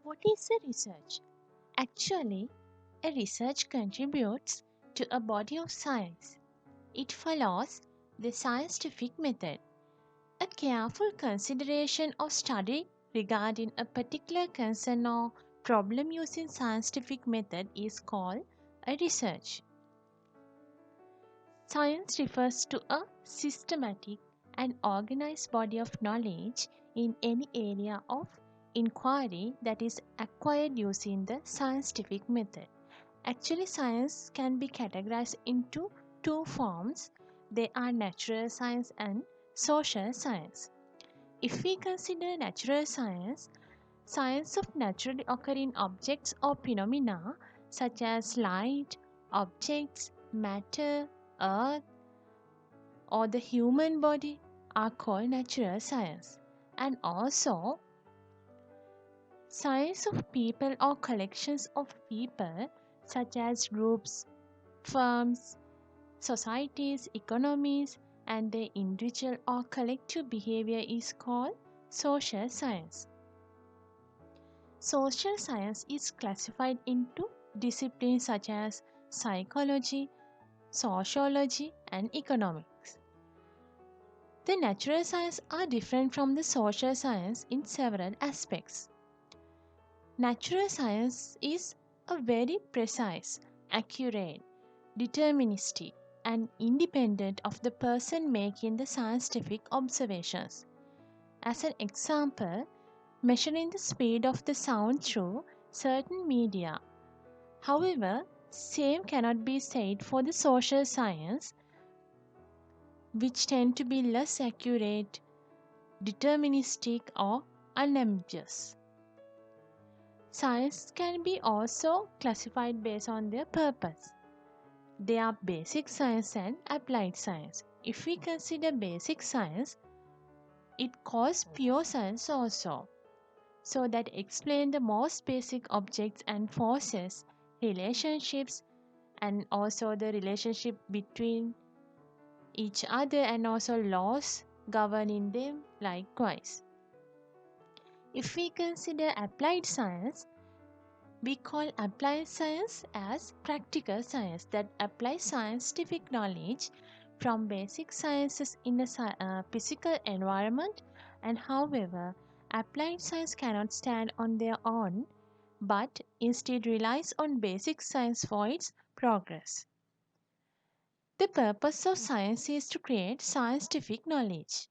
What is a research? Actually, a research contributes to a body of science. It follows the scientific method. A careful consideration of study regarding a particular concern or problem using scientific method is called a research. Science refers to a systematic and organized body of knowledge in any area of inquiry that is acquired using the scientific method. Actually, science can be categorized into two forms. They are natural science and social science. If we consider natural science, science of naturally occurring objects or phenomena such as light, objects, matter, earth, or the human body are called natural science. And also, science of people or collections of people such as groups, firms, societies, economies, and their individual or collective behavior is called social science. Social science is classified into disciplines such as psychology, sociology, and economics. The natural sciences are different from the social science in several aspects. Natural science is a very precise, accurate, deterministic, and independent of the person making the scientific observations. As an example, measuring the speed of the sound through certain media. However, same cannot be said for the social science, which tend to be less accurate, deterministic, or unambiguous. Science can be also classified based on their purpose. They are basic science and applied science. If we consider basic science, it calls pure science also. So that explain the most basic objects and forces, relationships, and also the relationship between each other and also laws governing them likewise. If we consider applied science, we call applied science as practical science that applies scientific knowledge from basic sciences in a physical environment, and however, applied science cannot stand on their own but instead relies on basic science for its progress. The purpose of science is to create scientific knowledge.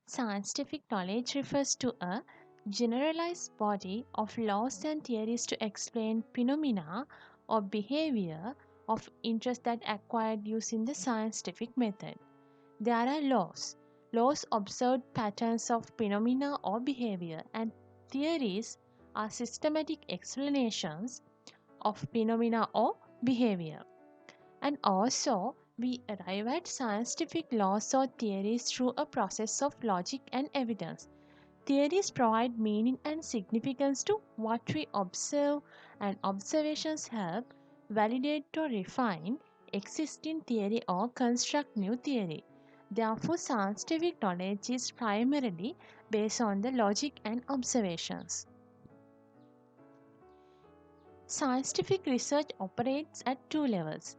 Scientific knowledge refers to a generalized body of laws and theories to explain phenomena or behavior of interest that acquired using the scientific method. There are laws. Laws observe patterns of phenomena or behavior, and theories are systematic explanations of phenomena or behavior. And also, we arrive at scientific laws or theories through a process of logic and evidence. Theories provide meaning and significance to what we observe, and observations help validate or refine existing theory or construct new theory. Therefore, scientific knowledge is primarily based on the logic and observations. Scientific research operates at two levels.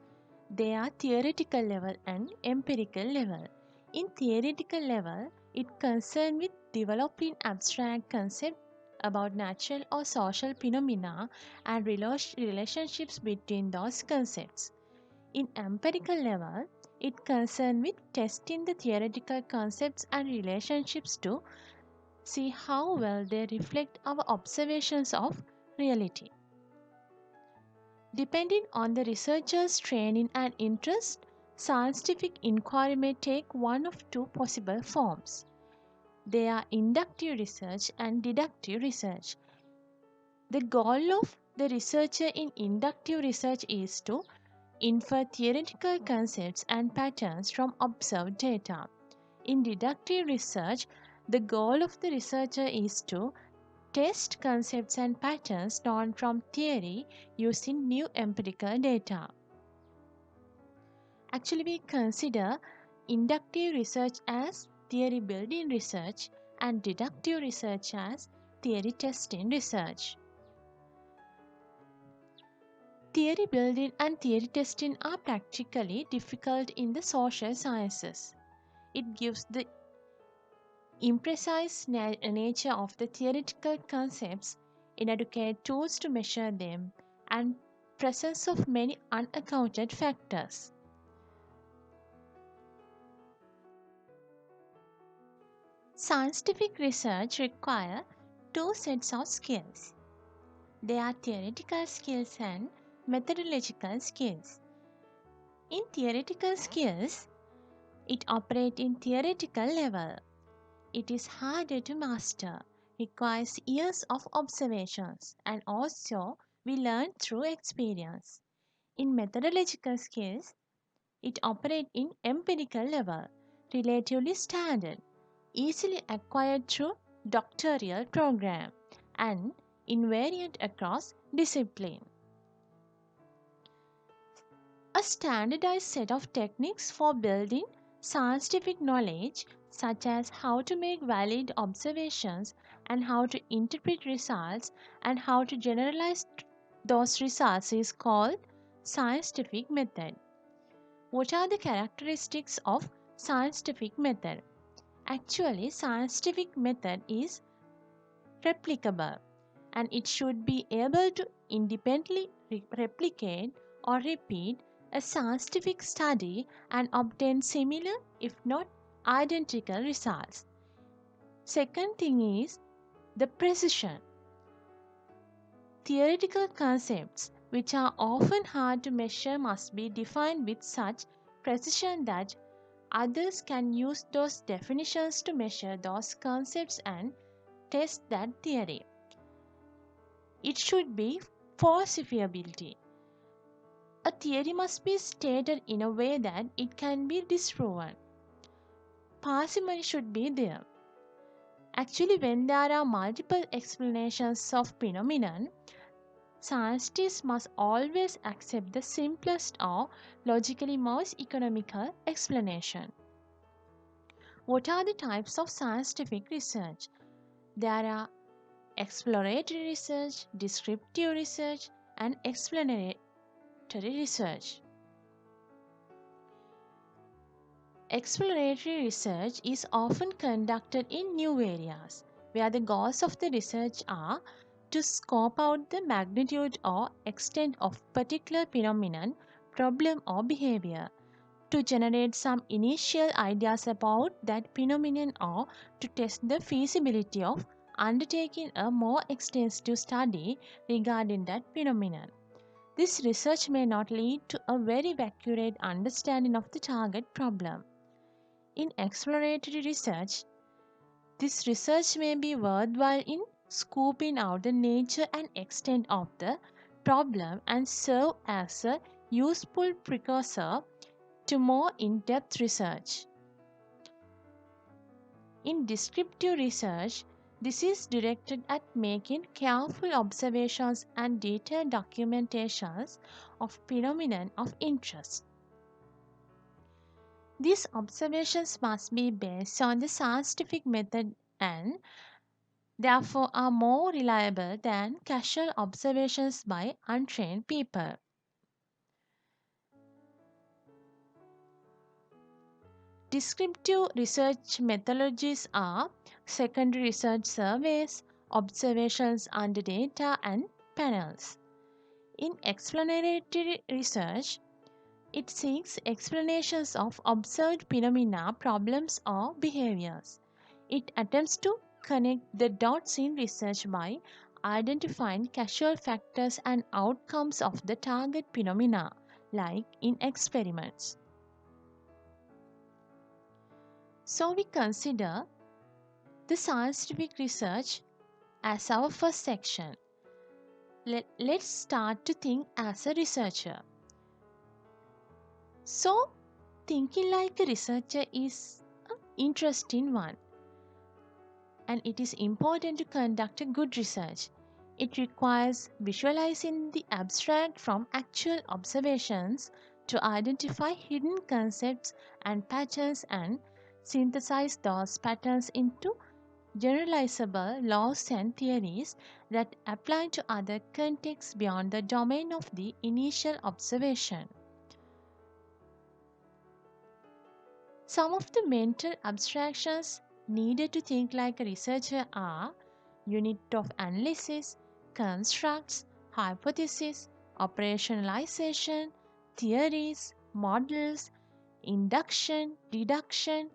They are theoretical level and empirical level. In theoretical level, it concerns with developing abstract concepts about natural or social phenomena and relationships between those concepts. In empirical level, it concerns with testing the theoretical concepts and relationships to see how well they reflect our observations of reality. Depending on the researcher's training and interest, scientific inquiry may take one of two possible forms. They are inductive research and deductive research. The goal of the researcher in inductive research is to infer theoretical concepts and patterns from observed data. In deductive research, the goal of the researcher is to test concepts and patterns known from theory using new empirical data. Actually, we consider inductive research as theory building research and deductive research as theory testing research. Theory building and theory testing are practically difficult in the social sciences. It gives the imprecise nature of the theoretical concepts, inadequate tools to measure them, and presence of many unaccounted factors. Scientific research requires two sets of skills. They are theoretical skills and methodological skills. In theoretical skills, it operates in theoretical level. It is harder to master, requires years of observations, and also we learn through experience. In methodological skills, it operates in empirical level, relatively standard, easily acquired through doctoral program, and invariant across discipline. A standardized set of techniques for building scientific knowledge, such as how to make valid observations and how to interpret results and how to generalize those results, is called scientific method. What are the characteristics of scientific method? Actually, scientific method is replicable and it should be able to independently replicate or repeat a scientific study and obtain similar, if not identical, results. Second thing is the precision. Theoretical concepts, which are often hard to measure, must be defined with such precision that others can use those definitions to measure those concepts and test that theory. It should be falsifiability. A theory must be stated in a way that it can be disproven. Parsimony should be there. Actually, when there are multiple explanations of phenomenon, scientists must always accept the simplest or logically most economical explanation. What are the types of scientific research? There are exploratory research, descriptive research, and explanatory research. Exploratory research is often conducted in new areas, where the goals of the research are to scope out the magnitude or extent of particular phenomenon, problem, or behavior, to generate some initial ideas about that phenomenon, or to test the feasibility of undertaking a more extensive study regarding that phenomenon. This research may not lead to a very accurate understanding of the target problem. In exploratory research, this research may be worthwhile in scooping out the nature and extent of the problem and serve as a useful precursor to more in-depth research. In descriptive research, this is directed at making careful observations and detailed documentations of phenomena of interest. These observations must be based on the scientific method and therefore are more reliable than casual observations by untrained people. Descriptive research methodologies are secondary research surveys, observations under data, and panels. In explanatory research, it seeks explanations of observed phenomena, problems, or behaviors. It attempts to connect the dots in research by identifying causal factors and outcomes of the target phenomena, like in experiments. So, we consider the scientific research as our first section. Let's start to think as a researcher. So, thinking like a researcher is an interesting one, and it is important to conduct a good research. It requires visualizing the abstract from actual observations to identify hidden concepts and patterns and synthesize those patterns into generalizable laws and theories that apply to other contexts beyond the domain of the initial observation. Some of the mental abstractions needed to think like a researcher are unit of analysis, constructs, hypothesis, operationalization, theories, models, induction, deduction.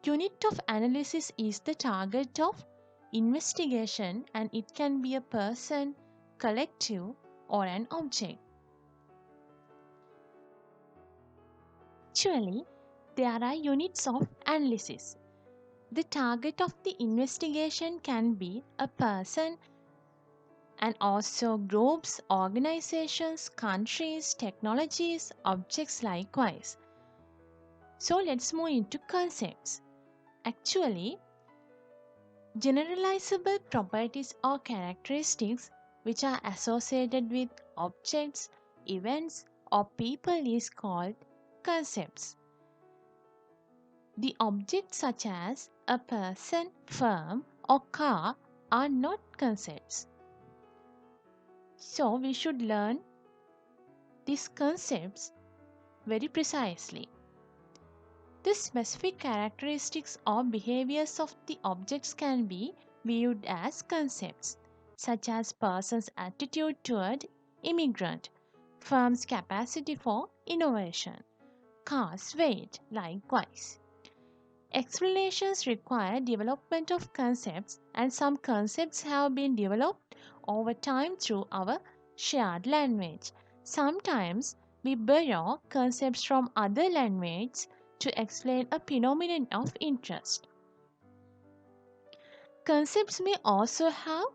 Unit of analysis is the target of investigation and it can be a person, collective, or an object. Actually, there are units of analysis. The target of the investigation can be a person and also groups, organizations, countries, technologies, objects likewise. So let's move into concepts. Actually, generalizable properties or characteristics which are associated with objects, events, or people is called concepts. The objects such as a person, firm, or car are not concepts. So we should learn these concepts very precisely. The specific characteristics or behaviors of the objects can be viewed as concepts, such as person's attitude toward immigrant, firm's capacity for innovation, car's weight, likewise. Explanations require development of concepts, and some concepts have been developed over time through our shared language. Sometimes we borrow concepts from other languages to explain a phenomenon of interest. Concepts may also have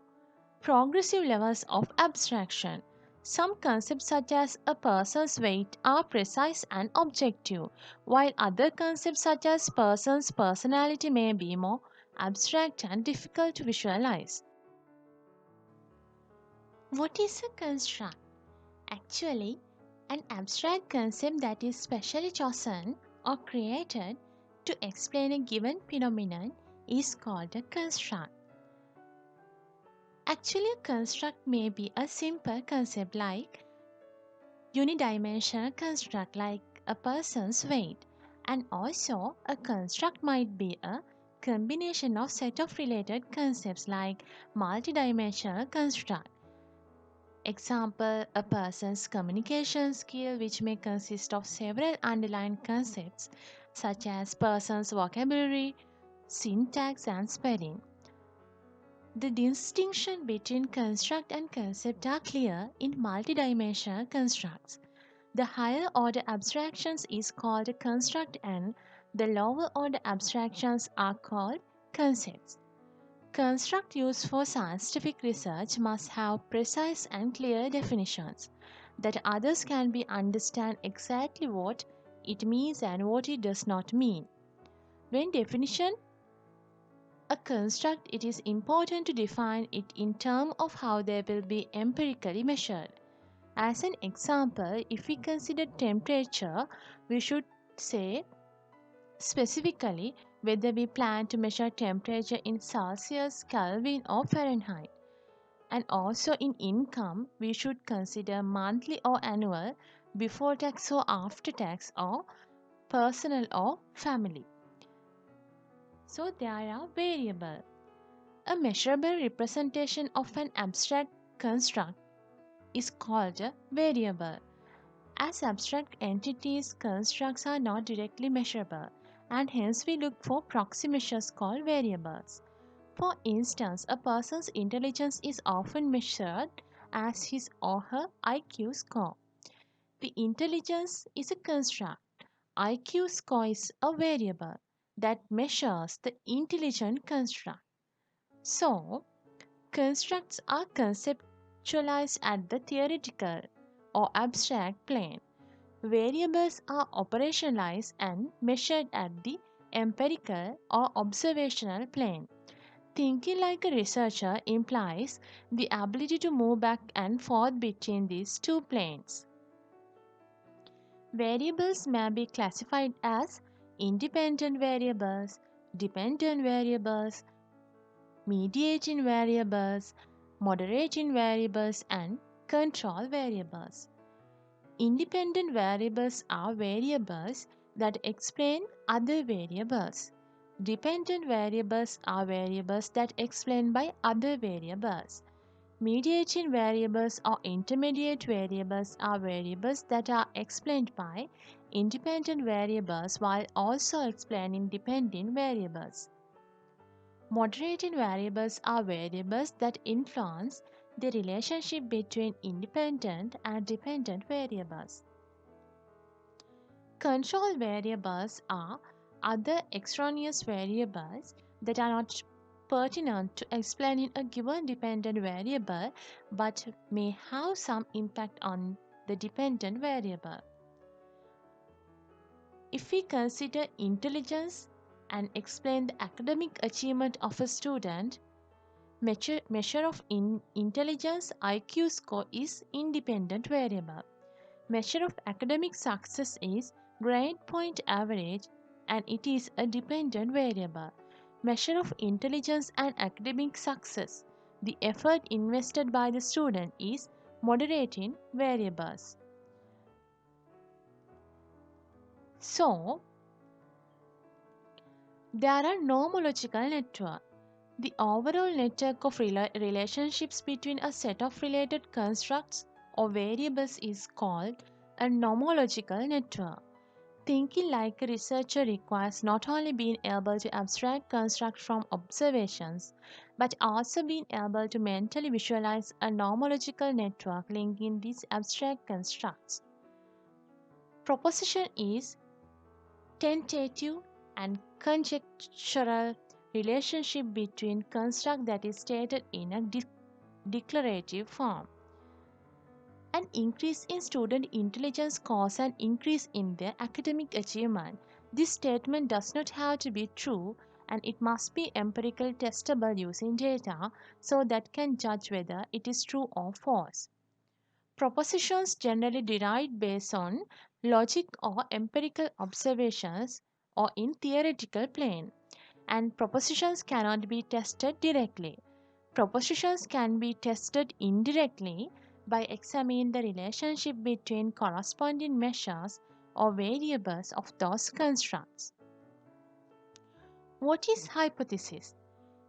progressive levels of abstraction. Some concepts, such as a person's weight, are precise and objective, while other concepts, such as person's personality, may be more abstract and difficult to visualize. What is a construct? Actually, an abstract concept that is specially chosen or created to explain a given phenomenon is called a construct. Actually, a construct may be a simple concept like unidimensional construct like a person's weight, and also a construct might be a combination of set of related concepts like multidimensional construct. Example, a person's communication skill, which may consist of several underlying concepts such as person's vocabulary, syntax, and spelling. The distinction between construct and concept are clear in multidimensional constructs. The higher order abstractions is called a construct and the lower order abstractions are called concepts. Construct used for scientific research must have precise and clear definitions that others can be understand exactly what it means and what it does not mean. When definition a construct, it is important to define it in terms of how they will be empirically measured. As an example, if we consider temperature, we should say specifically whether we plan to measure temperature in Celsius, Kelvin, or Fahrenheit. And also in income, we should consider monthly or annual, before tax or after tax, or personal or family. So there are variables. A measurable representation of an abstract construct is called a variable. As abstract entities, constructs are not directly measurable, and hence we look for proxy measures called variables. For instance, a person's intelligence is often measured as his or her IQ score. The intelligence is a construct. IQ score is a variable that measures the intelligent construct. So, constructs are conceptualized at the theoretical or abstract plane. Variables are operationalized and measured at the empirical or observational plane. Thinking like a researcher implies the ability to move back and forth between these two planes. Variables may be classified as independent variables, dependent variables, mediating variables, moderating variables, and control variables. Independent variables are variables that explain other variables. Dependent variables are variables that explain by other variables. Mediating variables or intermediate variables are variables that are explained by independent variables while also explaining dependent variables. Moderating variables are variables that influence the relationship between independent and dependent variables. Control variables are other extraneous variables that are not pertinent to explaining a given dependent variable but may have some impact on the dependent variable. If we consider intelligence and explain the academic achievement of a student, measure of intelligence IQ score is independent variable. Measure of academic success is grade point average and it is a dependent variable. Measure of intelligence and academic success. The effort invested by the student is moderating variables. So, there are nomological networks. The overall network of relationships between a set of related constructs or variables is called a nomological network. Thinking like a researcher requires not only being able to abstract constructs from observations, but also being able to mentally visualize a nomological network linking these abstract constructs. Proposition is tentative and conjectural relationship between construct that is stated in a declarative form. An increase in student intelligence causes an increase in their academic achievement. This statement does not have to be true and it must be empirical testable using data so that can judge whether it is true or false. Propositions generally derived based on logic or empirical observations or in theoretical plane, and propositions cannot be tested directly. Propositions can be tested indirectly by examining the relationship between corresponding measures or variables of those constructs. What is hypothesis?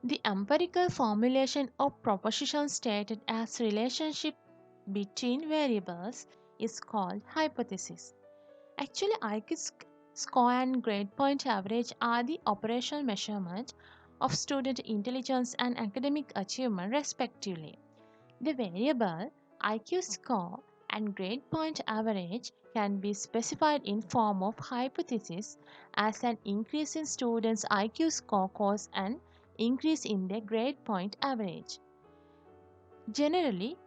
The empirical formulation of propositions stated as relationship between variables is called hypothesis. Actually, IQ score and grade point average are the operational measurement of student intelligence and academic achievement respectively. The variable IQ score and grade point average can be specified in form of hypothesis as an increase in students' IQ score causes an increase in their grade point average. Generally,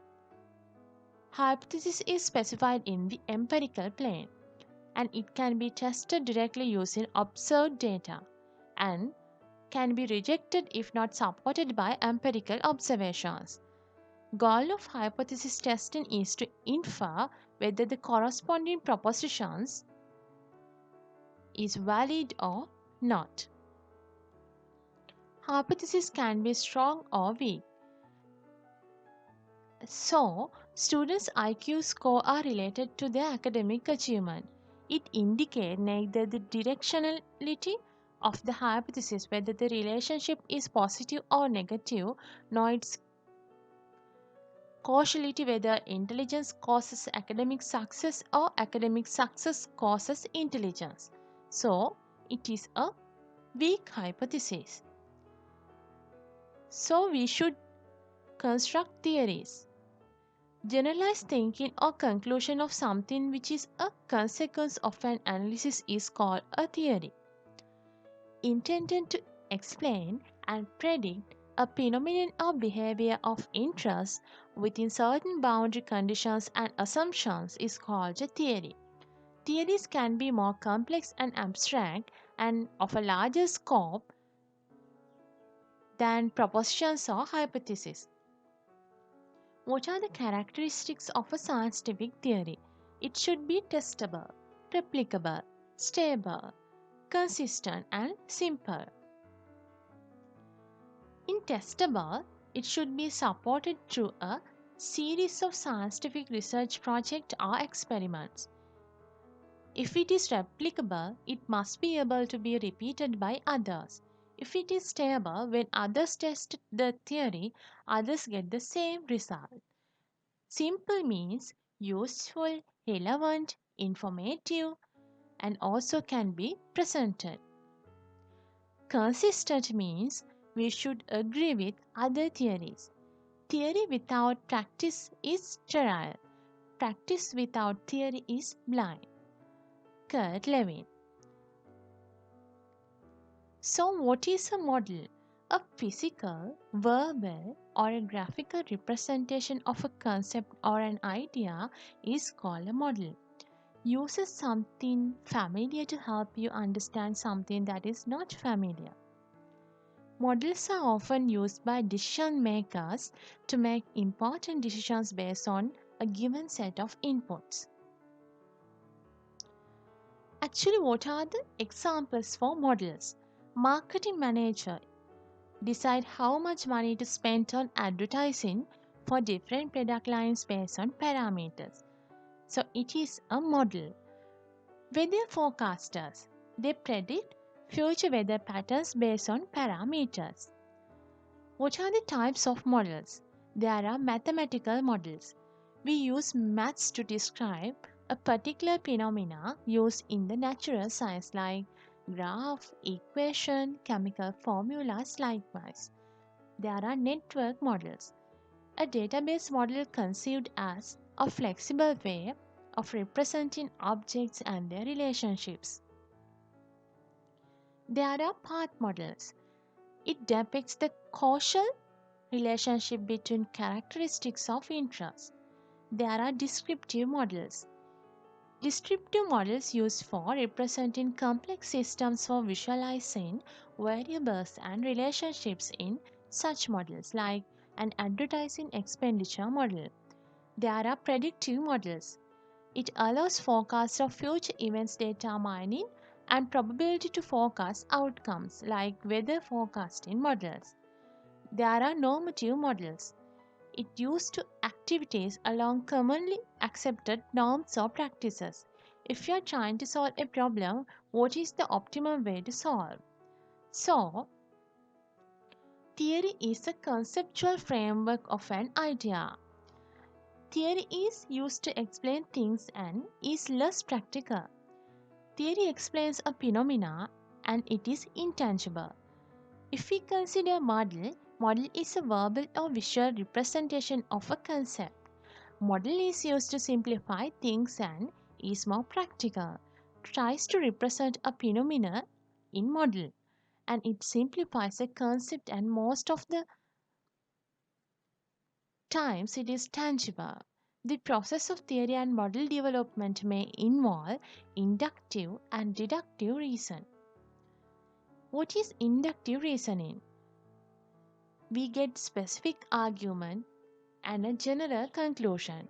hypothesis is specified in the empirical plane and it can be tested directly using observed data and can be rejected if not supported by empirical observations. Goal of hypothesis testing is to infer whether the corresponding propositions is valid or not. Hypothesis can be strong or weak. So, students' IQ score are related to their academic achievement. It indicates neither the directionality of the hypothesis, whether the relationship is positive or negative, nor its causality, whether intelligence causes academic success or academic success causes intelligence. So, it is a weak hypothesis. So, we should construct theories. Generalized thinking or conclusion of something which is a consequence of an analysis is called a theory. Intended to explain and predict a phenomenon or behavior of interest within certain boundary conditions and assumptions is called a theory. Theories can be more complex and abstract and of a larger scope than propositions or hypotheses. What are the characteristics of a scientific theory? It should be testable, replicable, stable, consistent, and simple. In testable, it should be supported through a series of scientific research projects or experiments. If it is replicable, it must be able to be repeated by others. If it is stable, when others test the theory, others get the same result. Simple means useful, relevant, informative, and also can be presented. Consistent means we should agree with other theories. Theory without practice is sterile. Practice without theory is blind. Kurt Lewin. So, what is a model? A physical, verbal, or a graphical representation of a concept or an idea is called a model. Uses something familiar to help you understand something that is not familiar. Models are often used by decision makers to make important decisions based on a given set of inputs. Actually, what are the examples for models? Marketing manager decide how much money to spend on advertising for different product lines based on parameters. So it is a model. Weather forecasters, they predict future weather patterns based on parameters. What are the types of models? There are mathematical models. We use maths to describe a particular phenomena used in the natural science like graph, equation, chemical formulas likewise. There are network models. A database model conceived as a flexible way of representing objects and their relationships. There are path models. It depicts the causal relationship between characteristics of interest. There are descriptive models. Descriptive models used for representing complex systems for visualizing variables and relationships in such models like an advertising expenditure model. There are predictive models. It allows forecast of future events data mining and probability to forecast outcomes like weather forecasting models. There are normative models. It used to activities along commonly accepted norms or practices. If you are trying to solve a problem, what is the optimum way to solve? So, theory is a conceptual framework of an idea. Theory is used to explain things and is less practical. Theory explains a phenomena and it is intangible. If we consider model is a verbal or visual representation of a concept. Model is used to simplify things and is more practical. Tries to represent a phenomena in model and it simplifies a concept and most of the times it is tangible. The process of theory and model development may involve inductive and deductive reason. What is inductive reasoning? We get specific argument and a general conclusion.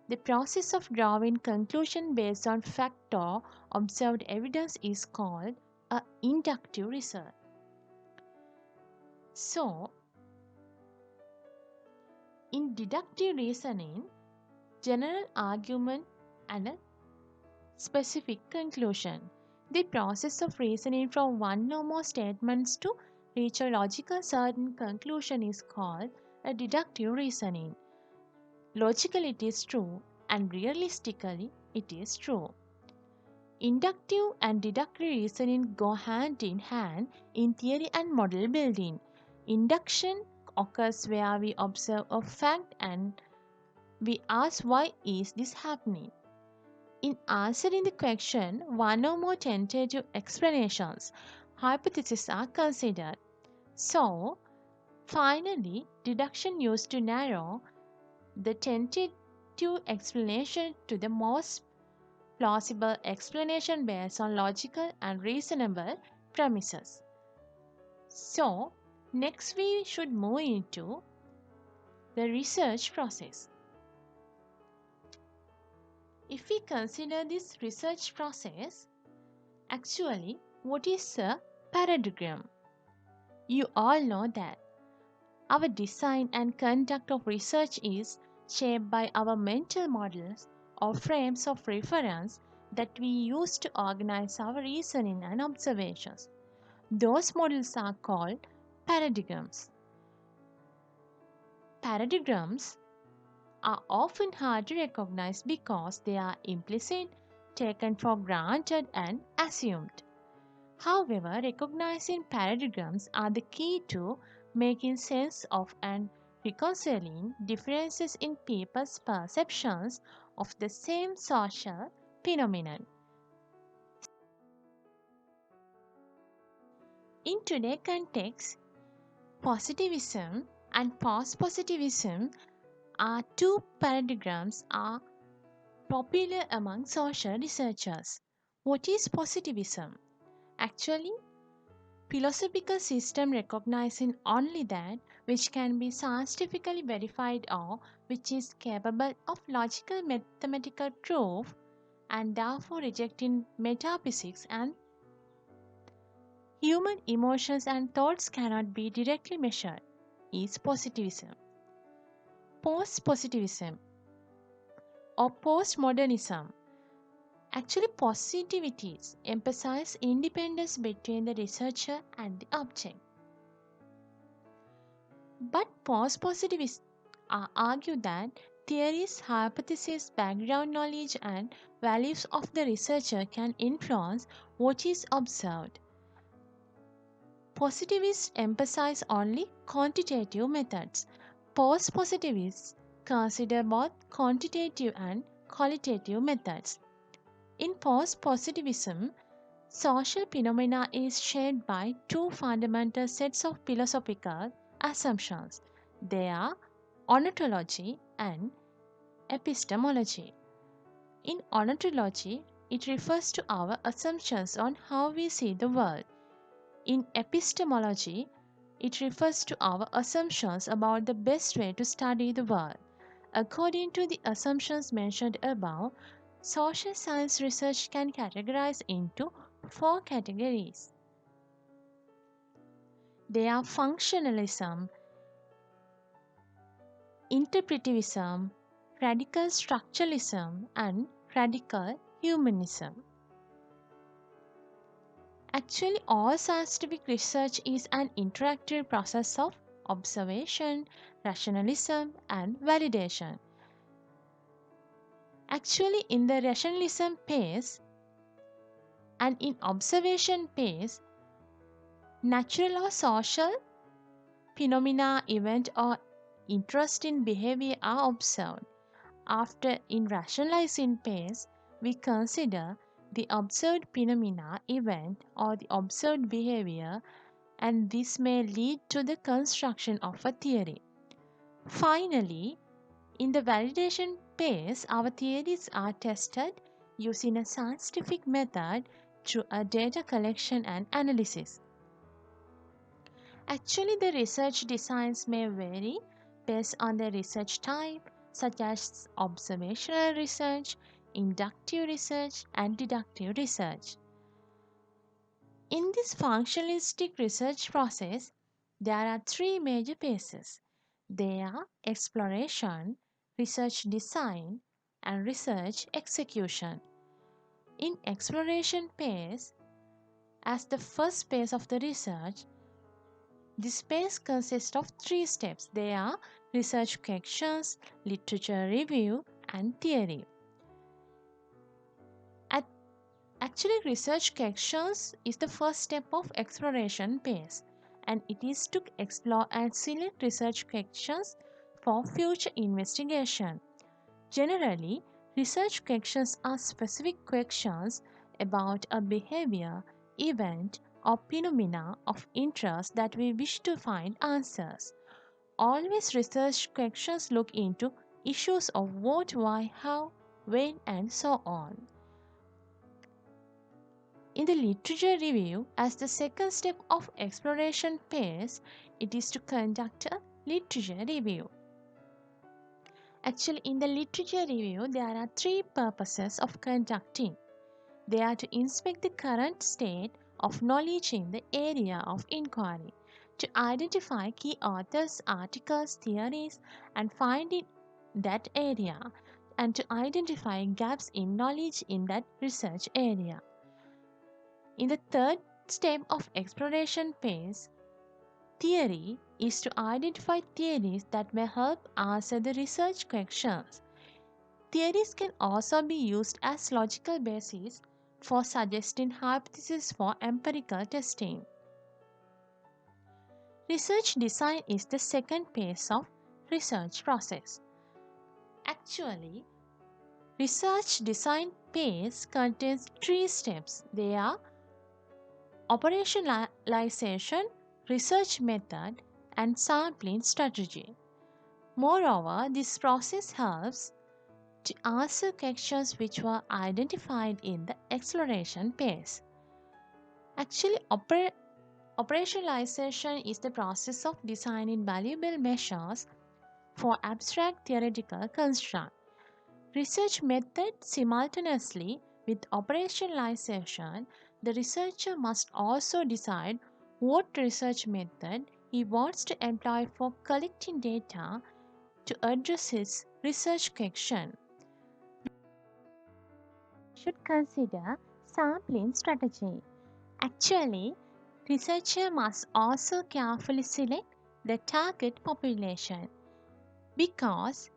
The process of drawing conclusion based on fact or observed evidence is called a inductive research. So, in deductive reasoning, general argument and a specific conclusion. The process of reasoning from one or more statements to reach a logical certain conclusion is called a deductive reasoning. Logically it is true and realistically it is true. Inductive and deductive reasoning go hand in hand in theory and model building. Induction occurs where we observe a fact and we ask why is this happening. In answering the question, one or more tentative explanations, hypotheses are considered. So, finally, deduction used to narrow the tentative explanation to the most plausible explanation based on logical and reasonable premises. So, next we should move into the research process. If we consider this research process, actually, what is a paradigm? You all know that Our design and conduct of research is shaped by our mental models or frames of reference that we use to organize our reasoning and observations. Those models are called paradigms. Paradigms are often hard to recognize because they are implicit, taken for granted, and assumed. However, recognizing paradigms are the key to making sense of and reconciling differences in people's perceptions of the same social phenomenon. In today's context, positivism and post-positivism are two paradigms are popular among social researchers. What is positivism? Actually, philosophical system recognizing only that which can be scientifically verified or which is capable of logical mathematical proof and therefore rejecting metaphysics and human emotions and thoughts cannot be directly measured is positivism. Post-positivism or postmodernism. Actually, positivities emphasize independence between the researcher and the object. But post-positivists argue that theories, hypotheses, background knowledge, and values of the researcher can influence what is observed. Positivists emphasize only quantitative methods. Post-positivists consider both quantitative and qualitative methods. In post-positivism, social phenomena is shaped by two fundamental sets of philosophical assumptions. They are ontology and epistemology. In ontology, it refers to our assumptions on how we see the world. In epistemology, it refers to our assumptions about the best way to study the world. According to the assumptions mentioned above, social science research can categorize into four categories. They are functionalism, interpretivism, radical structuralism, and radical humanism. Actually, all scientific research is an interactive process of observation, rationalism, and validation. Actually, in the rationalism phase and in observation phase, natural or social phenomena, event, or interest in behavior are observed. After in rationalizing phase, we consider the observed phenomena, event, or the observed behavior, and this may lead to the construction of a theory. Finally, in the validation phase, our theories are tested using a scientific method through a data collection and analysis. Actually, the research designs may vary based on the research type, such as observational research, inductive research, and deductive research. In this functionalistic research process, there are three major phases. They are exploration, research design, and research execution. In exploration phase, as the first phase of the research, this phase consists of three steps. They are research questions, literature review, and theory. At Actually, research questions is the first step of exploration phase, and it is to explore and select research questions for future investigation. Generally, research questions are specific questions about a behavior, event, or phenomena of interest that we wish to find answers. Always research questions look into issues of what, why, how, when, and so on. In the literature review, as the second step of exploration phase, it is to conduct a literature review. Actually, in the literature review, there are three purposes of conducting. They are to inspect the current state of knowledge in the area of inquiry, to identify key authors, articles, theories, and find in that area, and to identify gaps in knowledge in that research area. In the third step of exploration phase, theory is to identify theories that may help answer the research questions. Theories can also be used as logical bases for suggesting hypotheses for empirical testing. Research design is the second phase of research process. Actually, research design phase contains three steps. They are operationalization, research method, and sampling strategy. Moreover, this process helps to answer questions which were identified in the exploration phase. Actually, operationalization is the process of designing valuable measures for abstract theoretical construct. Research method simultaneously with operationalization, the researcher must also decide what research method he wants to employ for collecting data to address his research question. Should consider sampling strategy. Actually, researcher must also carefully select the target population because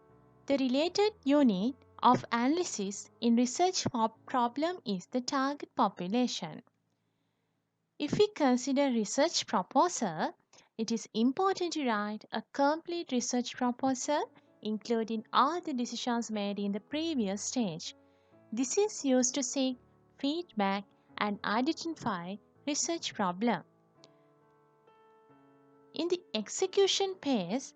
the related unit of analysis in research problem is the target population. If we consider research proposal, it is important to write a complete research proposal including all the decisions made in the previous stage. This is used to seek feedback and identify research problem. In the execution phase,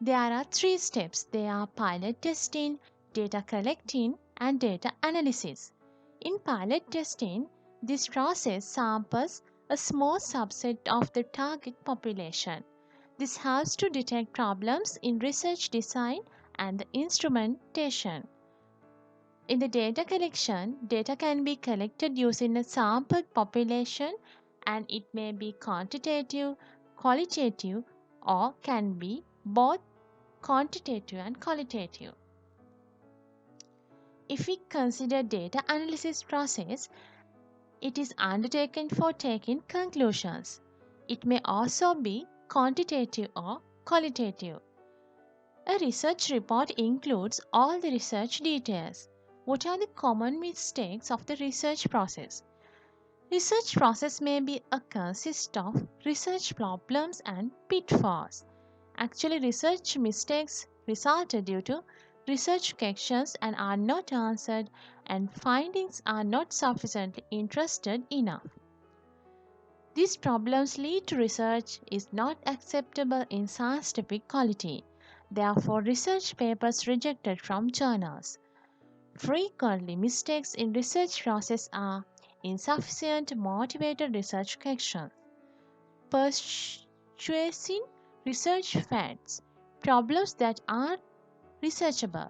there are three steps. They are pilot testing, data collecting, and data analysis. In pilot testing, this process samples a small subset of the target population. This helps to detect problems in research design and the instrumentation. In the data collection, data can be collected using a sampled population and it may be quantitative, qualitative, or can be both quantitative and qualitative. If we consider data analysis process, it is undertaken for taking conclusions. It may also be quantitative or qualitative. A research report includes all the research details. What are the common mistakes of the research process? Research process may be a consist of research problems and pitfalls. Actually, research mistakes resulted due to research questions and are not answered and findings are not sufficiently interested enough. These problems lead to research is not acceptable in scientific quality. Therefore, research papers rejected from journals. Frequently, mistakes in research process are insufficient motivated research questions, persuasive research facts, problems that are researchable,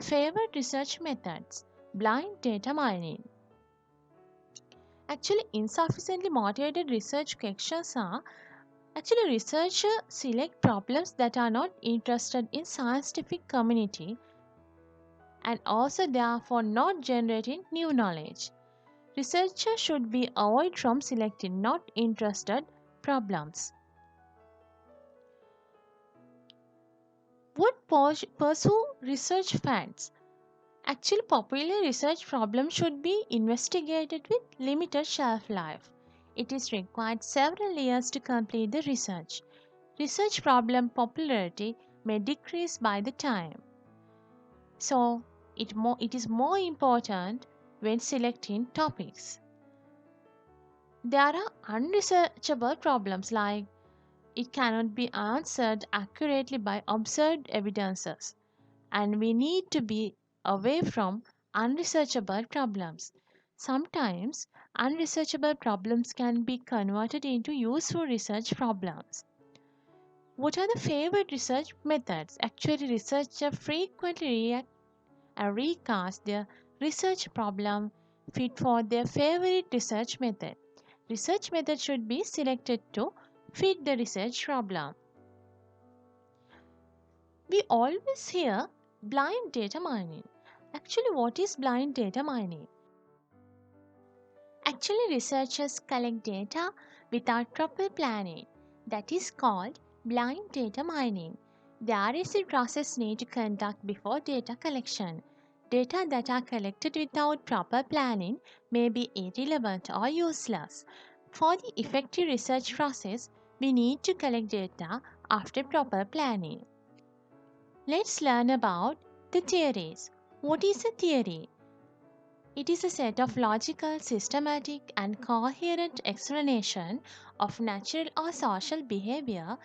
favored research methods, blind data mining. Actually, insufficiently motivated research questions are researchers select problems that are not interested in scientific community and also therefore not generating new knowledge. Researchers should be avoid from selecting not interested problems. Would pursue research facts. Actually, popular research problems should be investigated with limited shelf life. It is required several years to complete the research. Research problem popularity may decrease by the time. So, it is more important when selecting topics. There are unresearchable problems like it cannot be answered accurately by observed evidences, and we need to be away from unresearchable problems. Sometimes unresearchable problems can be converted into useful research problems. What are the favorite research methods? Actually, researchers frequently react and recast their research problem fit for their favorite research method. Research method should be selected to fit the research problem. We always hear blind data mining. Actually, what is blind data mining? Actually, researchers collect data without proper planning. That is called blind data mining. There is a process need to conduct before data collection. Data that are collected without proper planning may be irrelevant or useless. For the effective research process, we need to collect data after proper planning. Let's learn about the theories. What is a theory? It is a set of logical, systematic, and coherent explanation of natural or social behavior.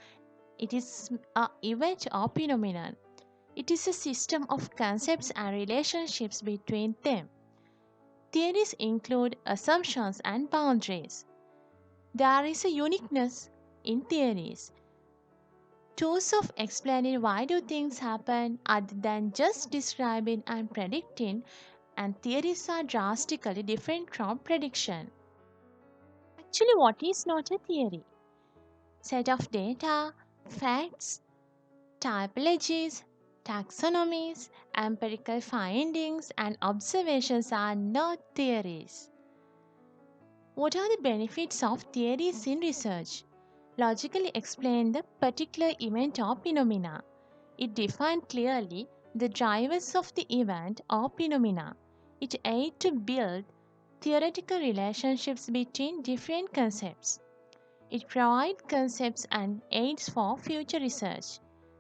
It is an event or phenomenon. It is a system of concepts and relationships between them. Theories include assumptions and boundaries. There is a uniqueness in theories. Tools of explaining why do things happen other than just describing and predicting, and theories are drastically different from prediction. Actually, what is not a theory? Set of data, facts, typologies, taxonomies, empirical findings, and observations are not theories. What are the benefits of theories in research? Logically explain the particular event or phenomena. It defines clearly the drivers of the event or phenomena. It aids to build theoretical relationships between different concepts. It provides concepts and aids for future research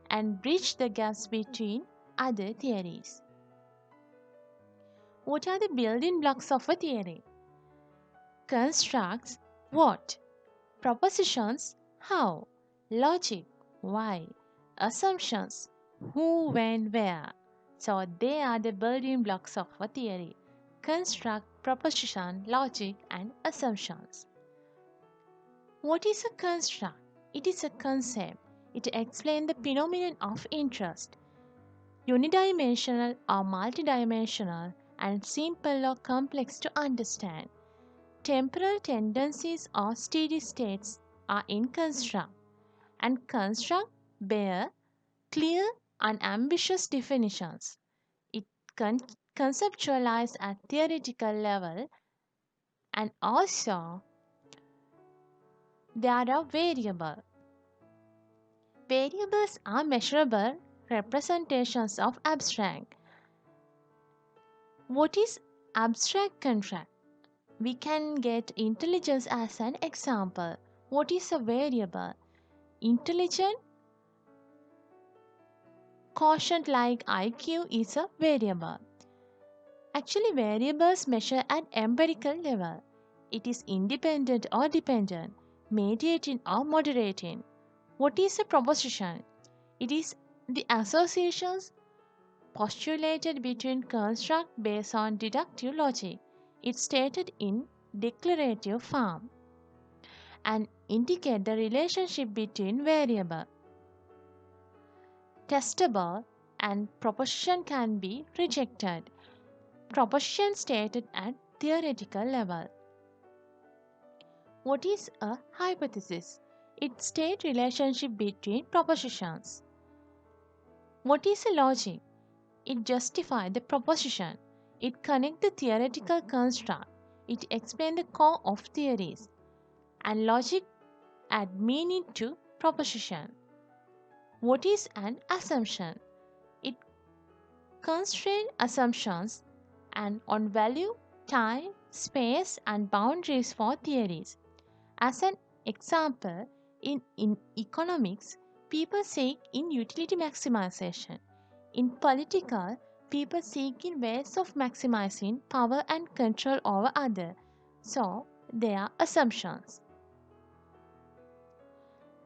and bridge the gaps between other theories. What are the building blocks of a theory? Constructs what? Propositions how? Logic why? Assumptions who, when, where. So they are the building blocks of a theory. Construct, proposition, logic, and assumptions. What is a construct? It is a concept. It explains the phenomenon of interest. Unidimensional or multidimensional and simple or complex to understand. Temporal tendencies or steady states are in construct, and construct bear clear and ambitious definitions. It conceptualized at theoretical level, and also there are variables. Variables are measurable representations of abstract. What is abstract contract? We can get intelligence as an example. What is a variable? Intelligent quotient like IQ is a variable. Actually, variables measure at empirical level. It is independent or dependent, mediating or moderating. What is a proposition? It is the associations postulated between constructs based on deductive logic. It's stated in declarative form and indicate the relationship between variable, testable, and proposition can be rejected. Proposition stated at theoretical level. What is a hypothesis? It states relationship between propositions. What is a logic? It justifies the proposition. It connects the theoretical construct. It explains the core of theories. And logic add meaning to proposition. What is an assumption? It constrains assumptions and on value, time, space, and boundaries for theories. As an example, in economics, people seek in utility maximization. In political, people seek in ways of maximizing power and control over others. So, they are assumptions.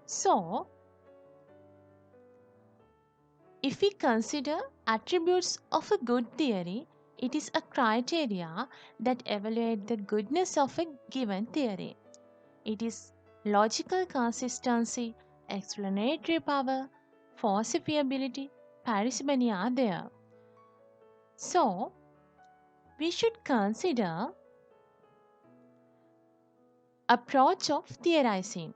So, if we consider attributes of a good theory, it is a criteria that evaluate the goodness of a given theory. It is logical consistency, explanatory power, falsifiability, parsimony are there. So, we should consider approach of theorizing.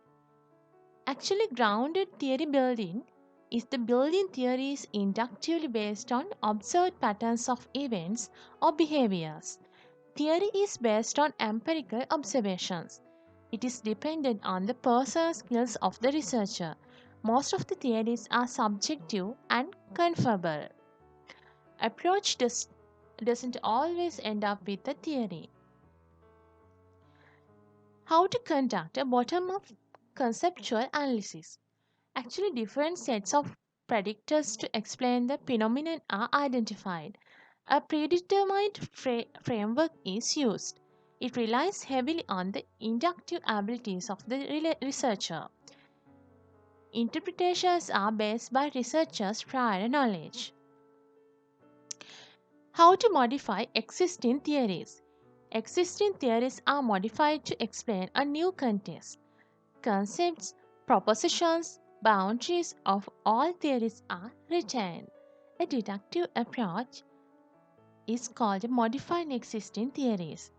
Actually, grounded theory building is the building theories inductively based on observed patterns of events or behaviors. Theory is based on empirical observations. It is dependent on the personal skills of the researcher. Most of the theories are subjective and conformable. Approach doesn't always end up with a theory. How to conduct a bottom up conceptual analysis. Actually, different sets of predictors to explain the phenomenon are identified. A predetermined framework is used. It relies heavily on the inductive abilities of the researcher. Interpretations are based by researchers' prior knowledge. How to modify existing theories? Existing theories are modified to explain a new context. Concepts, propositions, boundaries of all theories are retained. A deductive approach is called modifying existing theories,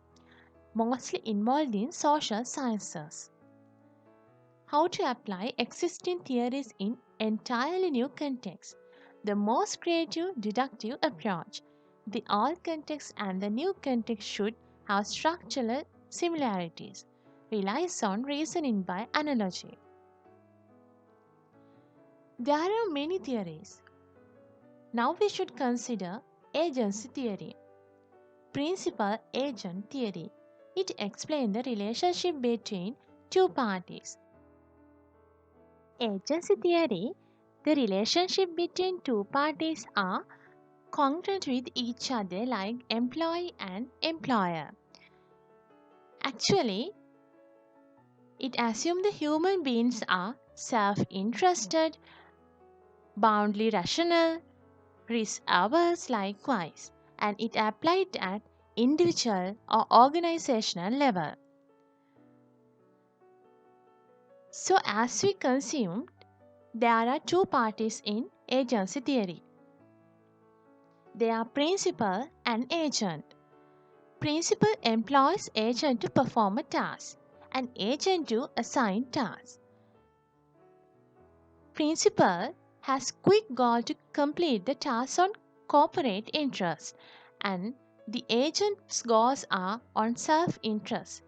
mostly involved in social sciences. How to apply existing theories in entirely new contexts? The most creative deductive approach. The old context and the new context should have structural similarities. Relies on reasoning by analogy. There are many theories. Now we should consider agency theory. Principal agent theory. It explains the relationship between two parties. Agency theory, the relationship between two parties are congruent with each other like employee and employer. Actually, it assumes the human beings are self-interested, boundly rational, risk averse likewise, and it applied at individual or organizational level. So as we consumed, there are two parties in agency theory. They are principal and agent. Principal employs agent to perform a task and agent to assign tasks. Principal has quick goal to complete the task on corporate interest and the agent's goals are on self-interest.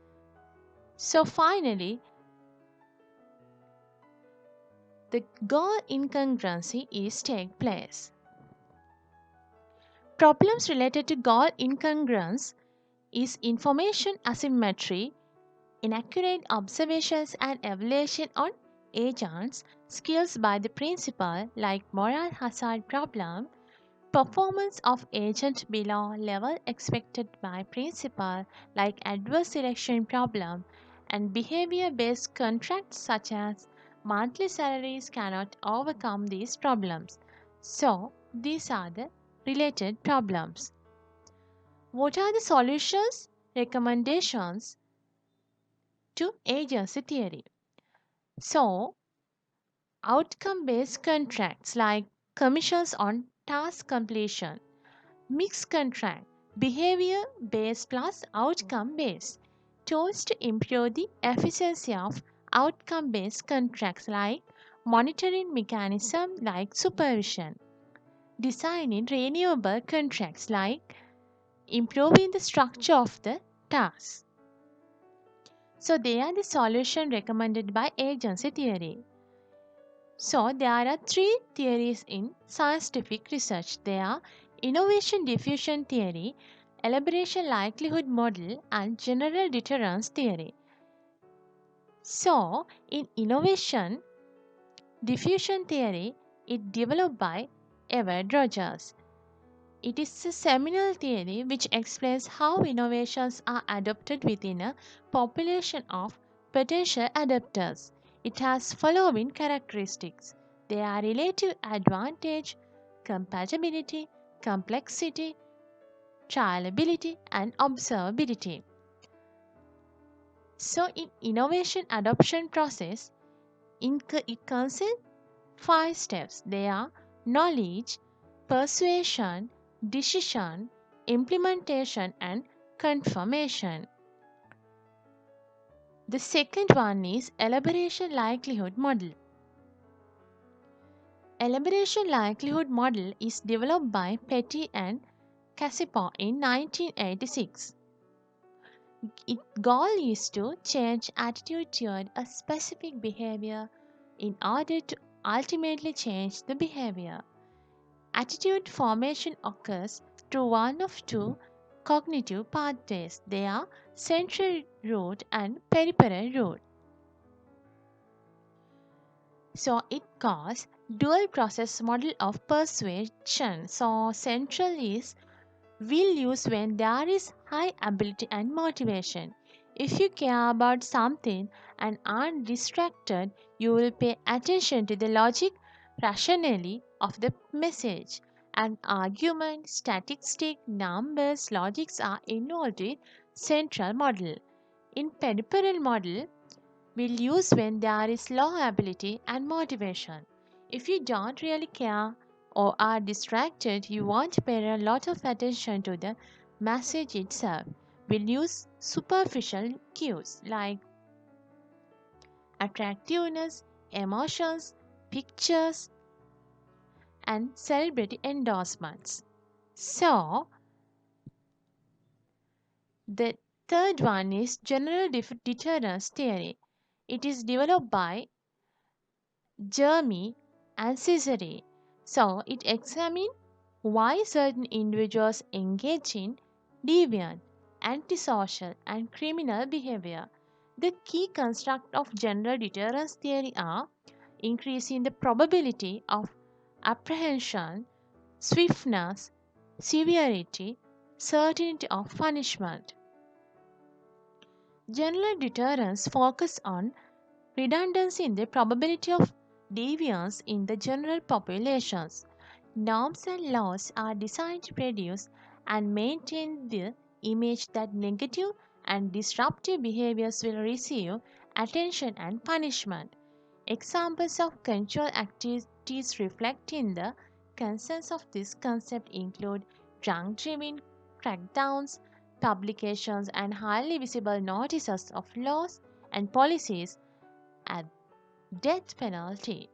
So finally, the goal incongruency is take place. Problems related to goal incongruence is information asymmetry, inaccurate observations and evaluation on agents, skills by the principal like moral hazard problem, performance of agent below level expected by principal like adverse selection problem, and behavior-based contracts such as monthly salaries cannot overcome these problems. So, these are the related problems. What are the solutions, recommendations to agency theory? So, outcome-based contracts like commissions on task completion, mixed contract, behavior-based plus outcome-based, tools to improve the efficiency of outcome-based contracts like monitoring mechanism like supervision, designing renewable contracts like improving the structure of the task. So they are the solution recommended by agency theory. So there are three theories in scientific research. They are innovation diffusion theory, elaboration likelihood model, and general deterrence theory. So in innovation diffusion theory, it developed by Everett Rogers. It is a seminal theory which explains how innovations are adopted within a population of potential adopters. It has following characteristics. They are relative advantage, compatibility, complexity, trialability, and observability. So in innovation adoption process, it consists 5 steps. They are knowledge, persuasion, decision, implementation, and confirmation. The second one is elaboration likelihood model. Elaboration likelihood model is developed by Petty and Cacipo in 1986. Its goal is to change attitude toward a specific behavior in order to ultimately change the behavior. Attitude formation occurs through one of two cognitive pathways. They are central route and peripheral route. So it calls dual process model of persuasion. So central is will use when there is high ability and motivation. If you care about something and aren't distracted, you will pay attention to the logic, rationale of the message. An argument, statistic, numbers, logics are involved in central model. In peripheral model, will use when there is low ability and motivation. If you don't really care or are distracted, you won't pay a lot of attention to the message itself. Will use superficial cues like attractiveness, emotions, pictures, and celebrity endorsements. So, the third one is general deterrence theory. It is developed by Jeremy and Cesare. So it examines why certain individuals engage in deviant, antisocial, and criminal behavior. The key construct of general deterrence theory are increasing the probability of apprehension, swiftness, severity, certainty of punishment. General deterrence focus on redundancy in the probability of deviance in the general populations. Norms and laws are designed to produce and maintain the image that negative and disruptive behaviors will receive attention and punishment. Examples of control activities reflecting the concerns of this concept include drunk driving, crackdowns, publications, and highly visible notices of laws and policies at death penalty.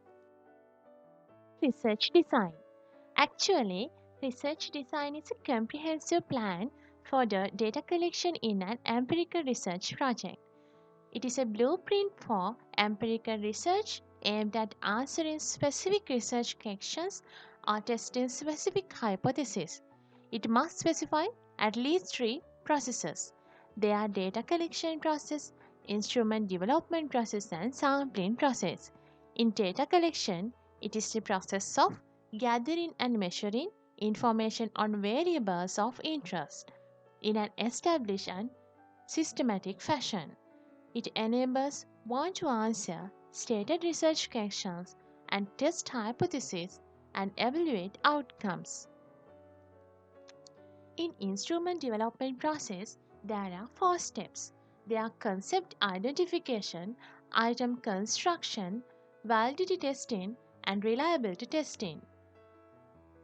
Research design. Actually, research design is a comprehensive plan for the data collection in an empirical research project. It is a blueprint for empirical research aimed at answering specific research questions or testing specific hypotheses. It must specify at least three processes. They are data collection process, instrument development process, and sampling process. In data collection, it is the process of gathering and measuring information on variables of interest in an established and systematic fashion. It enables one to answer stated research questions and test hypotheses and evaluate outcomes. In instrument development process, there are four steps. They are concept identification, item construction, validity testing, and reliability testing.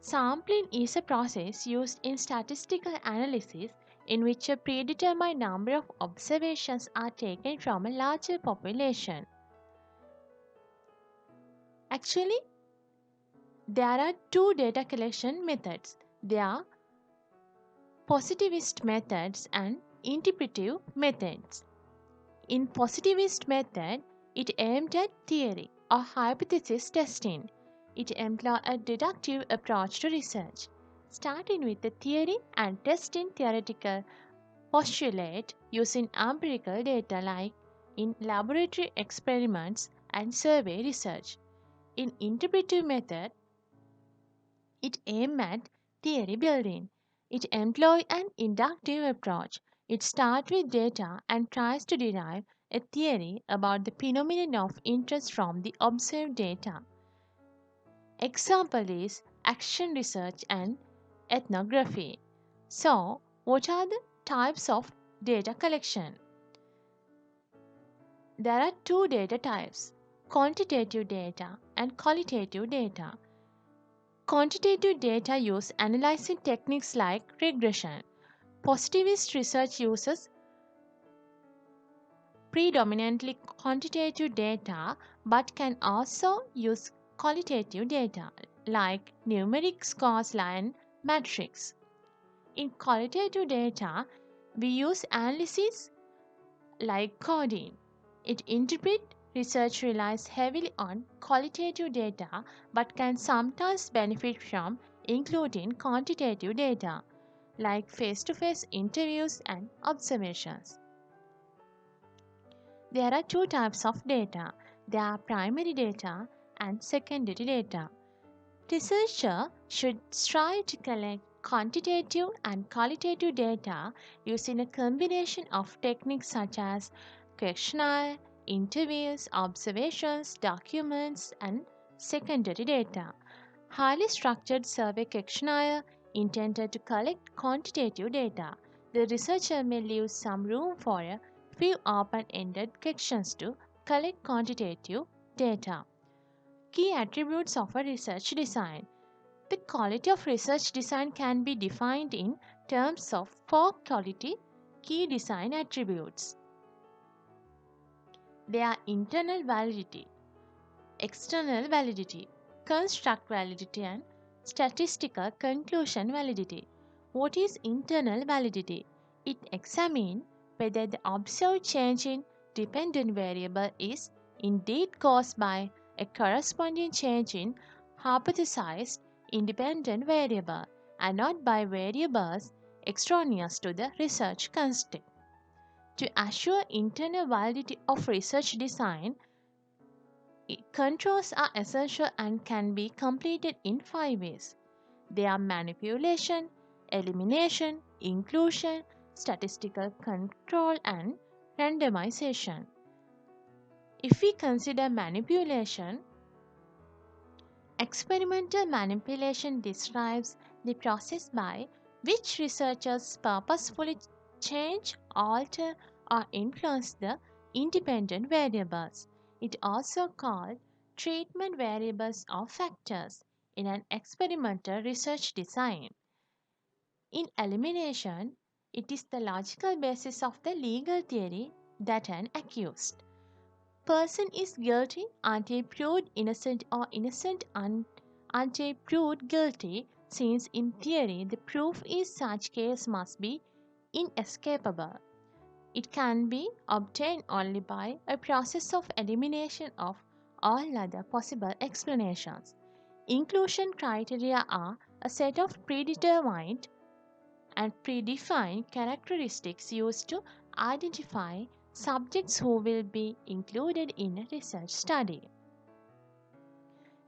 Sampling is a process used in statistical analysis in which a predetermined number of observations are taken from a larger population. Actually, there are two data collection methods. They are positivist methods and interpretive methods. In positivist method, it aimed at theory or hypothesis testing. It employs a deductive approach to research, starting with the theory and testing theoretical postulate using empirical data like in laboratory experiments and survey research. In interpretive method, it aims at theory building. It employs an inductive approach. It starts with data and tries to derive a theory about the phenomenon of interest from the observed data. Example is action research and ethnography. So, what are the types of data collection? There are two data types, quantitative data and qualitative data. Quantitative data use analyzing techniques like regression. Positivist research uses predominantly quantitative data but can also use qualitative data like numeric scores and metrics. In qualitative data, we use analysis like coding. It interpret research relies heavily on qualitative data but can sometimes benefit from including quantitative data like face-to-face interviews and observations. There are two types of data. There are primary data and secondary data. Researchers should strive to collect quantitative and qualitative data using a combination of techniques such as questionnaire, interviews, observations, documents, and secondary data. Highly structured survey questionnaire intended to collect quantitative data. The researcher may leave some room for a few open-ended questions to collect quantitative data. Key attributes of a research design. The quality of research design can be defined in terms of four quality key design attributes. They are internal validity, external validity, construct validity, and statistical conclusion validity. What is internal validity? It examines whether the observed change in dependent variable is indeed caused by a corresponding change in hypothesized independent variable and not by variables extraneous to the research context. To assure internal validity of research design, controls are essential and can be completed in five ways. They are manipulation, elimination, inclusion, statistical control, and randomization. If we consider manipulation, experimental manipulation describes the process by which researchers purposefully change, alter, or influence the independent variables. It also called treatment variables or factors in an experimental research design. In elimination, it is the logical basis of the legal theory that an accused person is guilty until proved innocent or innocent until proved guilty, since in theory the proof in such case must be inescapable. It can be obtained only by a process of elimination of all other possible explanations. Inclusion criteria are a set of predetermined and predefined characteristics used to identify subjects who will be included in a research study.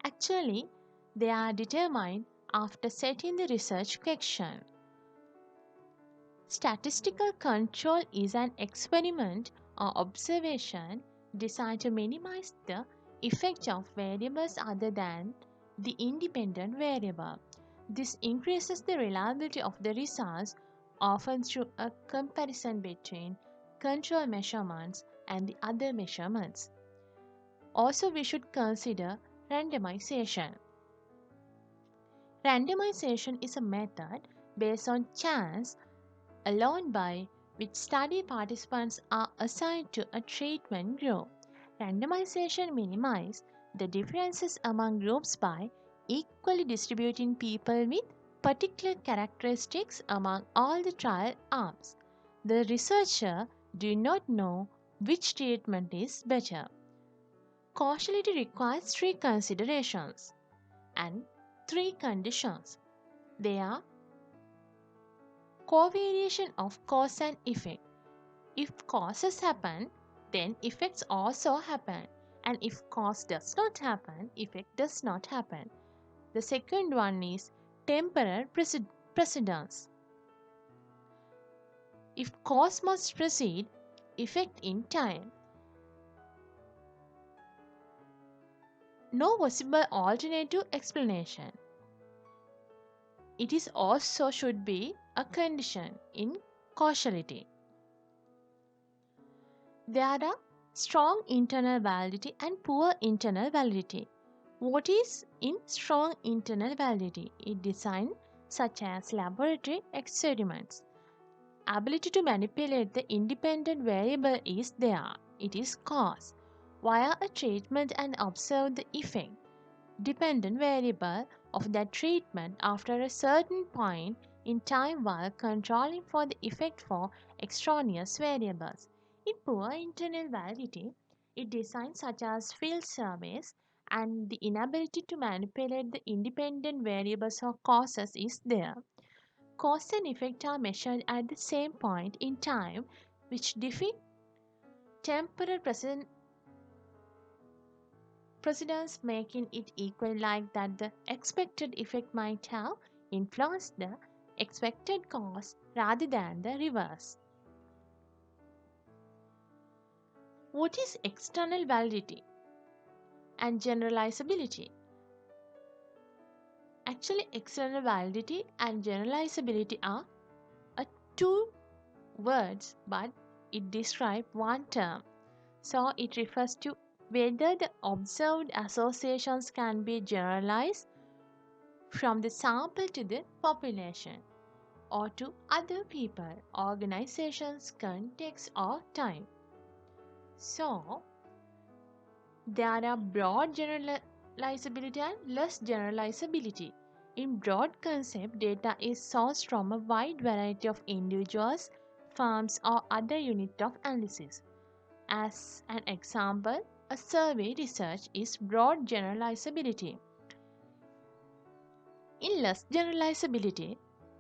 Actually, they are determined after setting the research question. Statistical control is an experiment or observation designed to minimize the effect of variables other than the independent variable. This increases the reliability of the results, often through a comparison between control measurements and the other measurements. Also, we should consider randomization. Randomization is a method based on chance alone by which study participants are assigned to a treatment group. Randomization minimizes the differences among groups by equally distributing people with particular characteristics among all the trial arms. The researcher do not know which treatment is better. Causality requires three considerations and three conditions. They are covariation of cause and effect. If causes happen, then effects also happen. And if cause does not happen, effect does not happen. The second one is temporal precedence. If cause must precede effect in time, no possible alternative explanation. It is also should be a condition in causality. There are strong internal validity and poor internal validity. What is in strong internal validity? It design such as laboratory experiments. Ability to manipulate the independent variable is there. it is cause. Via a treatment and observe the effect dependent variable of that treatment after a certain point in time while controlling for the effect for extraneous variables. In poor internal validity, it designs such as field surveys and the inability to manipulate the independent variables or causes is there. Cause and effect are measured at the same point in time, which defeat temporal precedence, making it equal like that the expected effect might have influenced the expected cause rather than the reverse. What is external validity and generalizability? Actually, external validity and generalizability are two words, but it describes one term. So it refers to whether the observed associations can be generalized from the sample to the population or to other people, organizations, context, or time. So, there are broad generalizability and less generalizability. In broad concept, data is sourced from a wide variety of individuals, firms, or other unit of analysis. As an example, a survey research is broad generalizability. In less generalizability,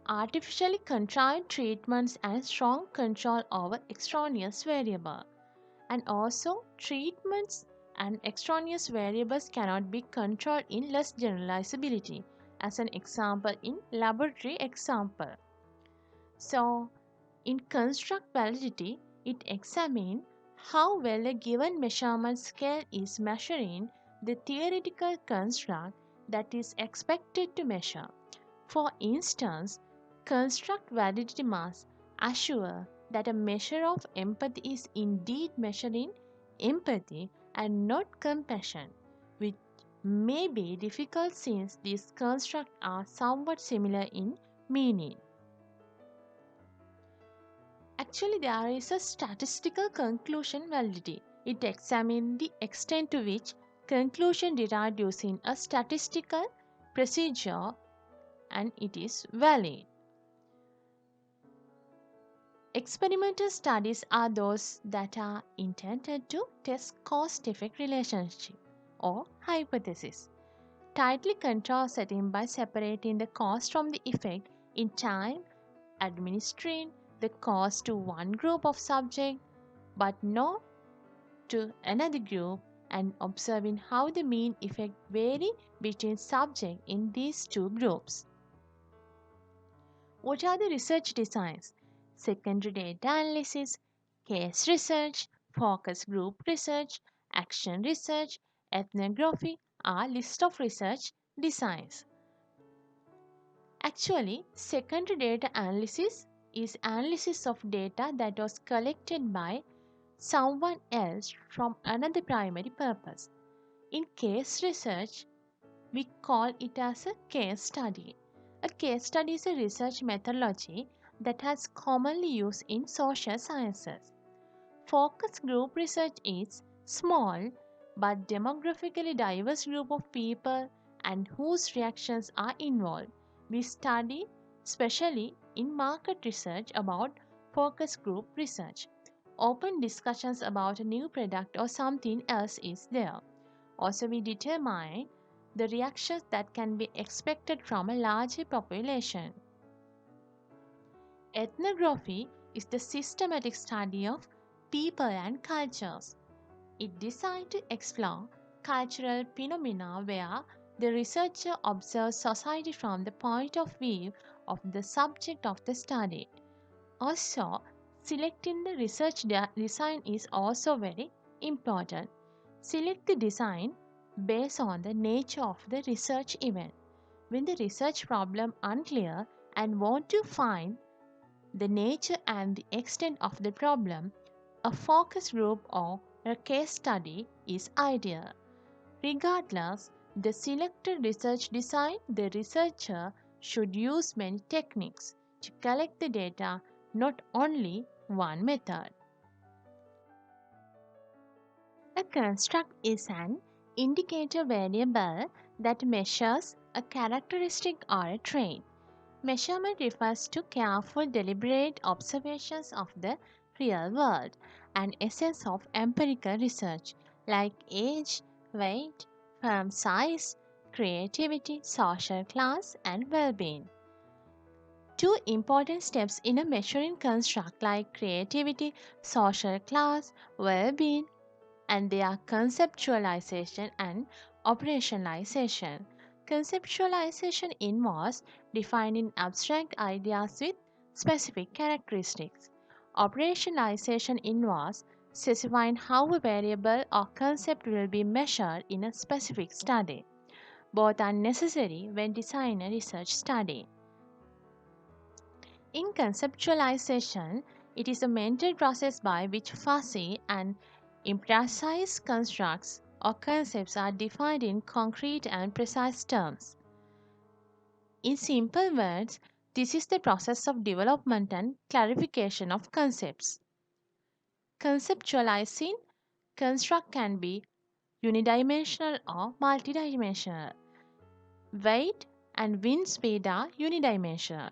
artificially contrived treatments and strong control over extraneous variable. And also treatments and extraneous variables cannot be controlled in less generalizability. As an example in laboratory example. So in construct validity, it examines how well a given measurement scale is measuring the theoretical construct that is expected to measure. For instance, construct validity must assure that a measure of empathy is indeed measured in empathy and not compassion, which may be difficult since these constructs are somewhat similar in meaning. Actually, there is a statistical conclusion validity. It examines the extent to which conclusion derived using a statistical procedure and it is valid. Experimental studies are those that are intended to test cause-effect relationship or hypothesis. Tightly control setting by separating the cause from the effect in time, administering the cause to one group of subject but not to another group and observing how the mean effect vary between subject in these two groups. What are the research designs? Secondary data analysis, case research, focus group research, action research, ethnography are list of research designs. Actually, secondary data analysis is analysis of data that was collected by someone else from another primary purpose. In case research, we call it as a case study. A case study is a research methodology that has commonly used in social sciences. Focus group research is small but demographically diverse group of people and whose reactions are involved. We study especially in market research about focus group research. Open discussions about a new product or something else is there. Also, we determine the reactions that can be expected from a larger population. Ethnography is the systematic study of people and cultures. It designed to explore cultural phenomena where the researcher observes society from the point of view of the subject of the study. Also, selecting the research design is also very important. Select the design based on the nature of the research event. When the research problem unclear and want to find the nature and the extent of the problem, a focus group or a case study is ideal. Regardless the selected research design, the researcher should use many techniques to collect the data, not only one method. A construct is an indicator variable that measures a characteristic or a trait. Measurement refers to careful, deliberate observations of the real world, an essence of empirical research like age, weight, firm size, creativity, social class, and well being. Two important steps in a measuring construct like creativity, social class, well being, and they are conceptualization and operationalization. Conceptualization involves defining abstract ideas with specific characteristics. Operationalization involves specifying how a variable or concept will be measured in a specific study. Both are necessary when designing a research study. In conceptualization, it is a mental process by which fuzzy and imprecise constructs or concepts are defined in concrete and precise terms. In simple words, this is the process of development and clarification of concepts. Conceptualizing construct can be unidimensional or multidimensional. Weight and wind speed are unidimensional.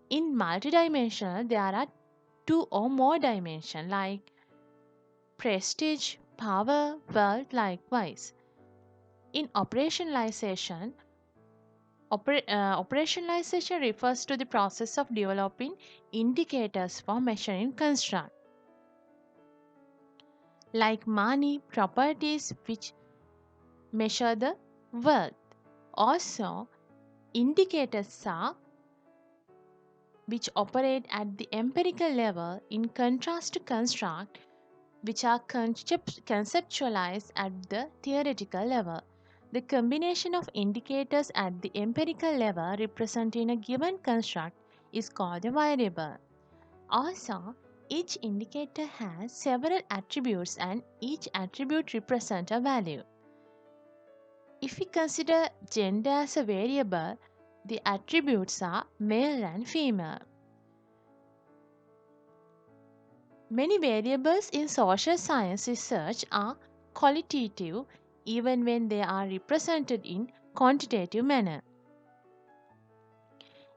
In multidimensional, there are two or more dimensions like prestige, power, wealth, likewise. In operationalization refers to the process of developing indicators for measuring construct, like money, properties which measure the wealth. Also, indicators are which operate at the empirical level in contrast to construct which are conceptualized at the theoretical level. The combination of indicators at the empirical level representing a given construct is called a variable. Also, each indicator has several attributes and each attribute represents a value. If we consider gender as a variable, the attributes are male and female. Many variables in social science research are qualitative even when they are represented in quantitative manner.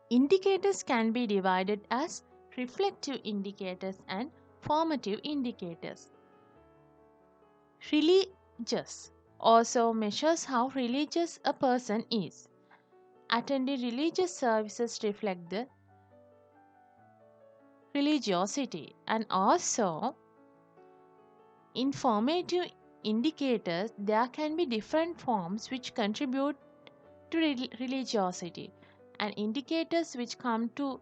Indicators can be divided as reflective indicators and formative indicators. Religious also measures how religious a person is. Attending religious services reflect the religiosity, and also informative indicators, there can be different forms which contribute to religiosity, and indicators which come to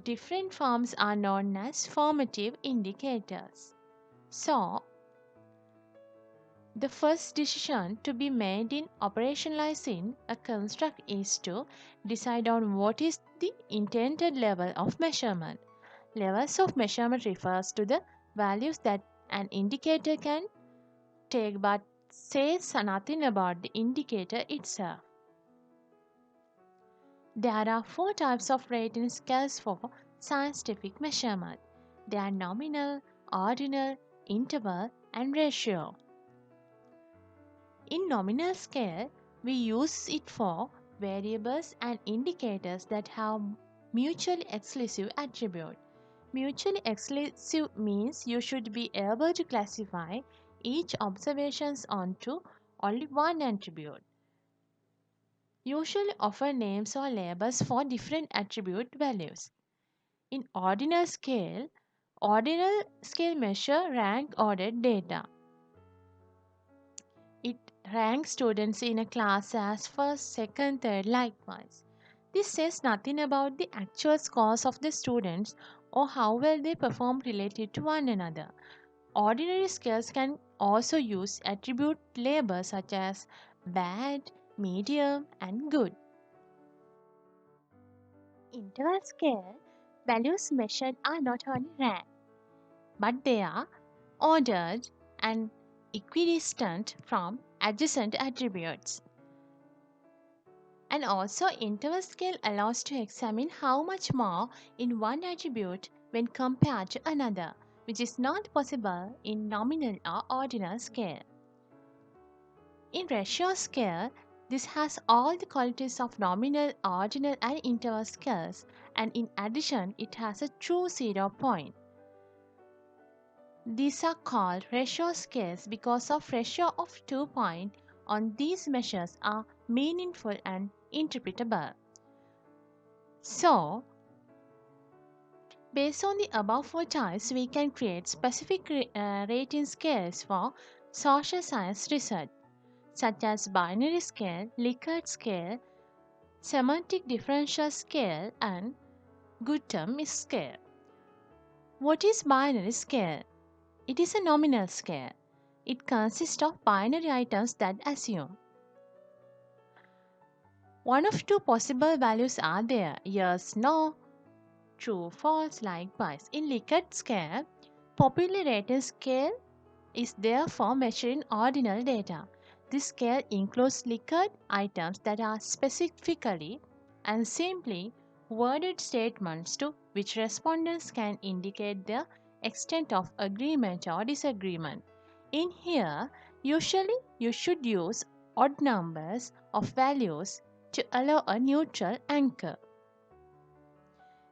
different forms are known as formative indicators. So, the first decision to be made in operationalizing a construct is to decide on what is the intended level of measurement. Levels of measurement refers to the values that an indicator can take but says nothing about the indicator itself. There are four types of rating scales for scientific measurement. They are nominal, ordinal, interval, and ratio. In nominal scale, we use it for variables and indicators that have mutually exclusive attribute. Mutually exclusive means you should be able to classify each observations onto only one attribute. Usually offer names or labels for different attribute values. In ordinal scale measure rank ordered data. It ranks students in a class as first, second, third, likewise. This says nothing about the actual scores of the students or how well they perform related to one another. Ordinary scales can also use attribute labels such as bad, medium, and good. Interval scale values measured are not only ranked, but they are ordered and equidistant from adjacent attributes. And also, interval scale allows to examine how much more in one attribute when compared to another. which is not possible in nominal or ordinal scale. In ratio scale, this has all the qualities of nominal, ordinal, and interval scales, and in addition, it has a true 0 point. These are called ratio scales because of ratio of 2 points on these measures are meaningful and interpretable. So, based on the above four types, we can create specific rating scales for social science research, such as binary scale, Likert scale, semantic differential scale, and good term scale. What is binary scale? It is a nominal scale. It consists of binary items that assume one of two possible values are there, yes, no, true, false. Likewise, in Likert scale, popularly rated scale is there for measuring ordinal data. This scale includes Likert items that are specifically and simply worded statements to which respondents can indicate their extent of agreement or disagreement. In here, usually you should use odd numbers of values to allow a neutral anchor.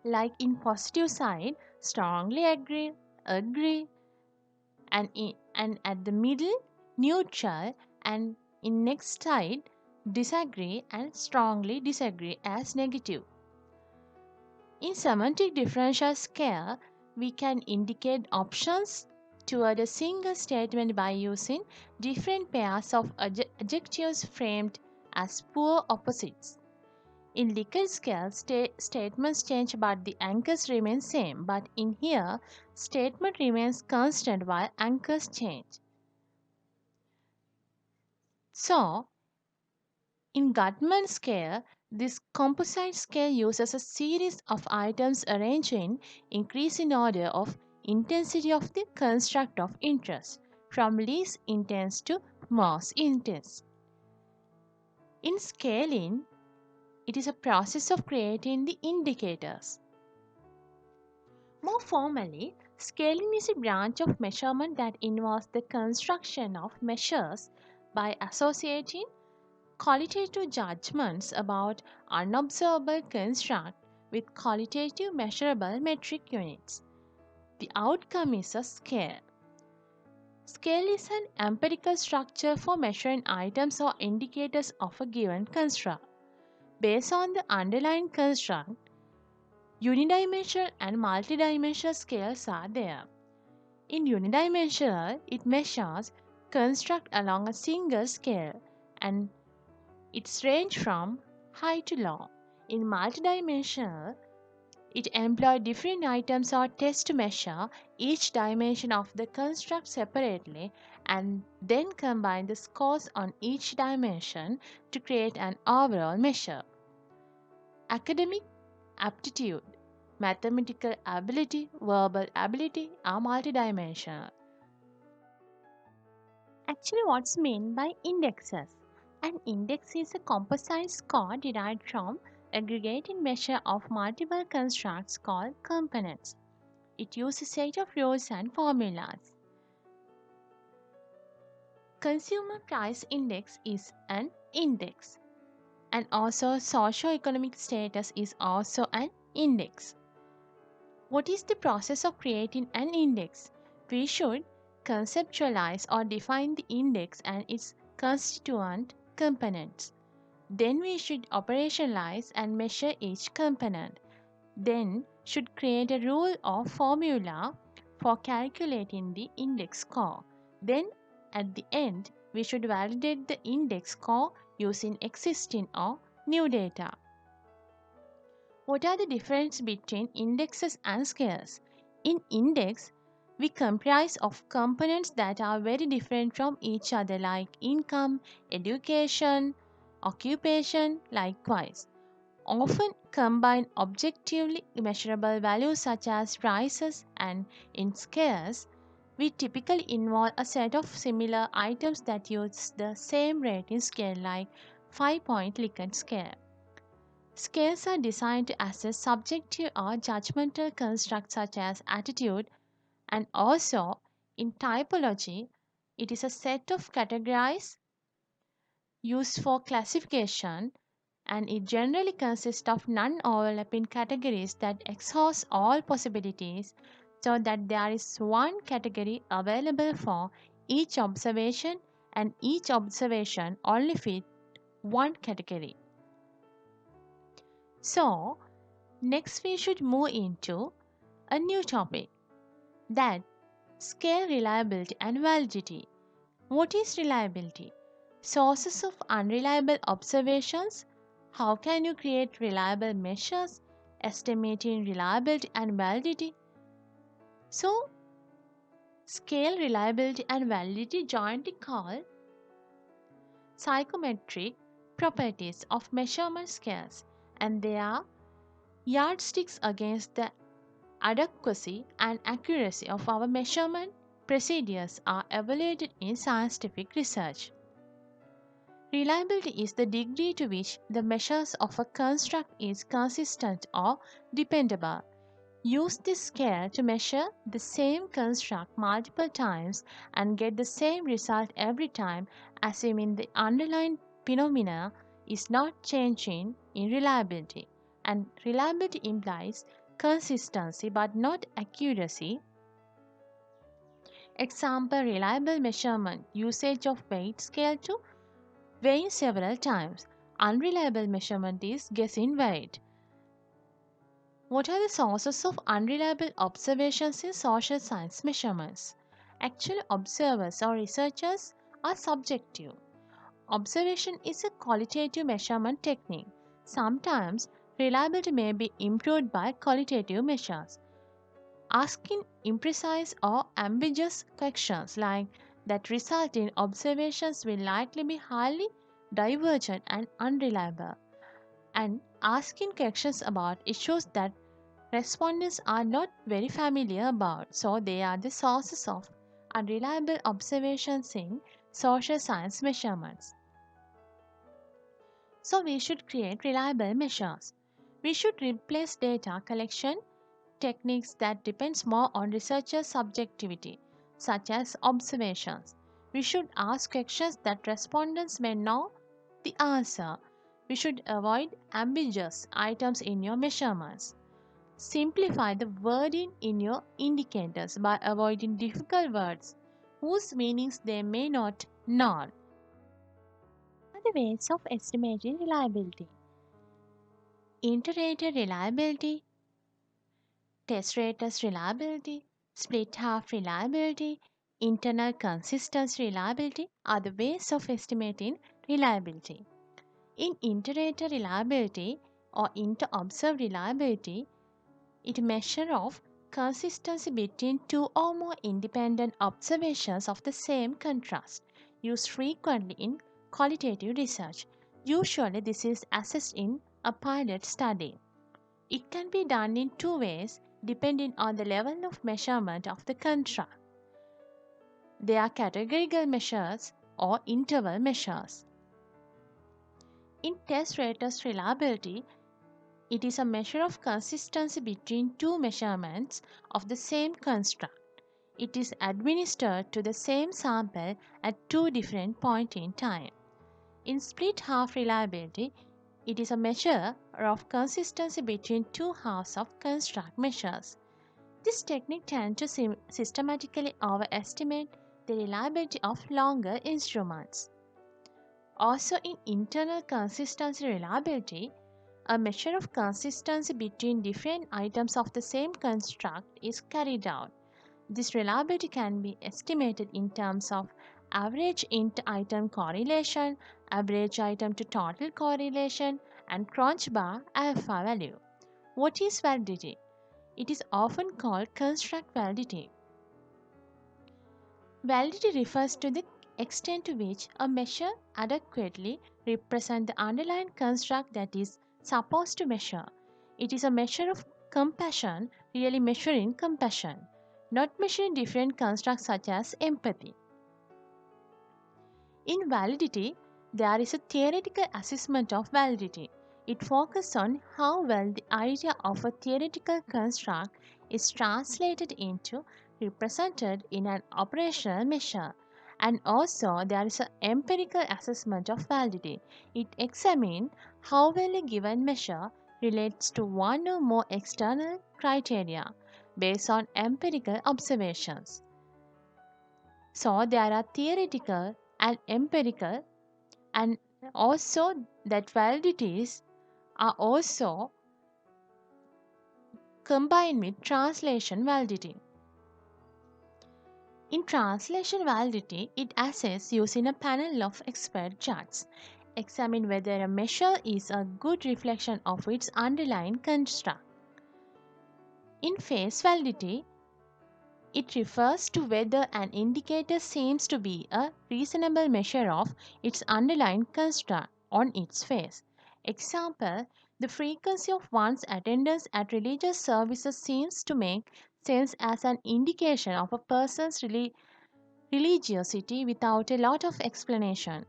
Like in positive side, strongly agree, agree, and at the middle, neutral, and in next side, disagree and strongly disagree as negative. In semantic differential scale, we can indicate options toward a single statement by using different pairs of adjectives framed as polar opposites. In Likert scale, statements change but the anchors remain same. But in here, statement remains constant while anchors change. So, in Gutmann scale, this composite scale uses a series of items arranged in increasing order of intensity of the construct of interest, from least intense to most intense. In scaling, it is a process of creating the indicators. More formally, scaling is a branch of measurement that involves the construction of measures by associating qualitative judgments about unobservable construct with qualitative measurable metric units. The outcome is a scale. Scale is an empirical structure for measuring items or indicators of a given construct. Based on the underlying construct, unidimensional and multidimensional scales are there. In unidimensional, it measures construct along a single scale and its range from high to low. In multidimensional, it employs different items or tests to measure each dimension of the construct separately and then combine the scores on each dimension to create an overall measure. Academic aptitude, mathematical ability, verbal ability are multidimensional. Actually, what's meant by indexes? An index is a composite score derived from aggregating measure of multiple constructs called components. It uses a set of rules and formulas. Consumer price index is an index, and also socio-economic status is also an index. What is the process of creating an index? We should conceptualize or define the index and its constituent components. Then we should operationalize and measure each component. Then should create a rule or formula for calculating the index score. Then at the end, we should validate the index score using existing or new data. What are the differences between indexes and scales? In index, we comprise of components that are very different from each other like income, education, occupation, likewise. Often combine objectively measurable values such as prices, and in scales, we typically involve a set of similar items that use the same rating scale like 5-point Likert scale. Scales are designed to assess subjective or judgmental constructs such as attitude, And also in typology, it is a set of categories used for classification, and it generally consists of non-overlapping categories that exhaust all possibilities so that there is one category available for each observation and each observation only fits one category. So, next we should move into a new topic, that scale reliability and validity. What is reliability? Sources of unreliable observations. How can you create reliable measures? Estimating reliability and validity. So, scale reliability and validity jointly called psychometric properties of measurement scales, and they are yardsticks against the adequacy and accuracy of our measurement procedures are evaluated in scientific research. Reliability is the degree to which the measures of a construct is consistent or dependable. Use this scale to measure the same construct multiple times and get the same result every time, assuming the underlying phenomena is not changing in reliability. And reliability implies consistency but not accuracy. Example, reliable measurement, usage of weight scale to weighing several times. Unreliable measurement is guessing weight. What are the sources of unreliable observations in social science measurements? Actually, observers or researchers are subjective. Observation is a qualitative measurement technique. Sometimes reliability may be improved by qualitative measures. Asking imprecise or ambiguous questions like that result in observations will likely be highly divergent and unreliable. And asking questions about issues that respondents are not very familiar about, so they are the sources of unreliable observations in social science measurements. So we should create reliable measures. We should replace data collection techniques that depends more on researchers' subjectivity, such as observations. We should ask questions that respondents may know the answer. We should avoid ambiguous items in your measurements. Simplify the wording in your indicators by avoiding difficult words whose meanings they may not know. Other ways of estimating reliability: iterator reliability, test raters reliability, split half reliability, internal consistency reliability are the ways of estimating reliability. In iterator reliability or inter-observed reliability, it measure of consistency between two or more independent observations of the same contrast, used frequently in qualitative research. Usually this is assessed in a pilot study. It can be done in two ways depending on the level of measurement of the contrast. They are categorical measures or interval measures. In test raters reliability, it is a measure of consistency between two measurements of the same construct. It is administered to the same sample at two different points in time. In split half reliability, it is a measure of consistency between two halves of construct measures. This technique tends to systematically overestimate the reliability of longer instruments. Also, in internal consistency reliability, a measure of consistency between different items of the same construct is carried out. This reliability can be estimated in terms of average inter-item correlation, average item to total correlation, and crunch bar alpha value. What is validity? It is often called construct validity. Validity refers to the extent to which a measure adequately represents the underlying construct that is supposed to measure. It is a measure of compassion, really measuring compassion, not measuring different constructs such as empathy. In validity, there is a theoretical assessment of validity. It focuses on how well the idea of a theoretical construct is translated into represented in an operational measure. And also, there is an empirical assessment of validity. It examines how well a given measure relates to one or more external criteria based on empirical observations. So, there are theoretical and empirical, and also that validities are also combined with translation validity. In translation validity, it assesses using a panel of expert judges. Examine whether a measure is a good reflection of its underlying construct. In face validity, it refers to whether an indicator seems to be a reasonable measure of its underlying construct on its face. Example, the frequency of one's attendance at religious services seems to make sense as an indication of a person's religiosity without a lot of explanation.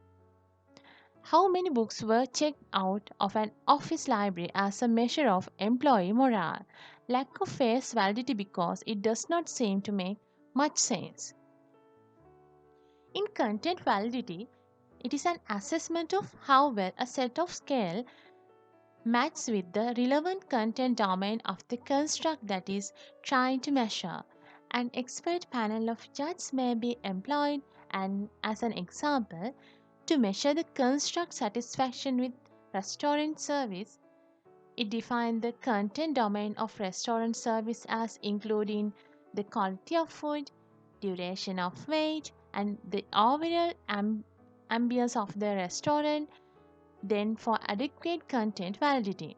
How many books were checked out of an office library as a measure of employee morale? Lack of face validity because it does not seem to make much sense. In content validity, it is an assessment of how well a set of scale matches with the relevant content domain of the construct that is trying to measure. An expert panel of judges may be employed, and as an example, to measure the construct satisfaction with restaurant service. It defines the content domain of restaurant service as including the quality of food, duration of wait, and the overall ambience of the restaurant. Then, for adequate content validity,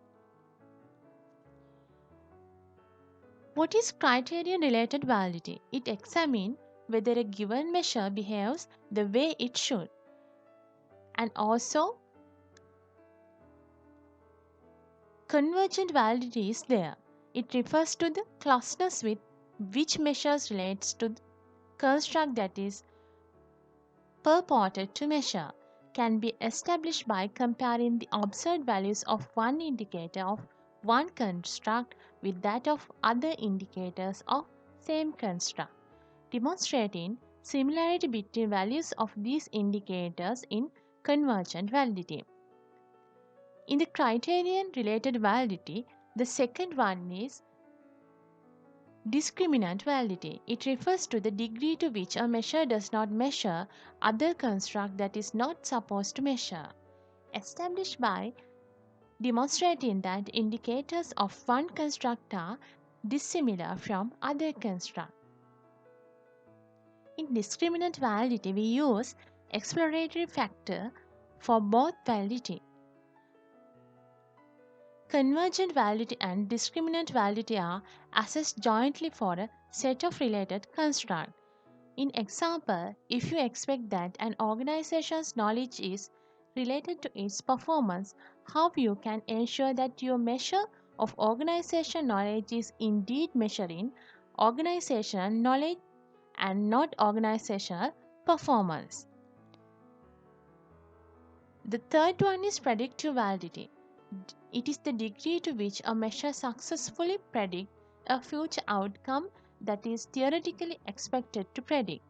what is criterion related validity? It examines whether a given measure behaves the way it should, and also convergent validity is there. It refers to the closeness with which measures relates to the construct that is purported to measure, can be established by comparing the observed values of one indicator of one construct with that of other indicators of same construct, demonstrating similarity between values of these indicators in convergent validity. In the criterion related validity, the second one is discriminant validity. It refers to the degree to which a measure does not measure other construct that is not supposed to measure, established by demonstrating that indicators of one construct are dissimilar from other construct. In discriminant validity, we use exploratory factor for both validity. Convergent validity and discriminant validity are assessed jointly for a set of related constructs. In example, if you expect that an organization's knowledge is related to its performance, how you can ensure that your measure of organization knowledge is indeed measuring organizational knowledge and not organizational performance. The third one is predictive validity. It is the degree to which a measure successfully predicts a future outcome that is theoretically expected to predict.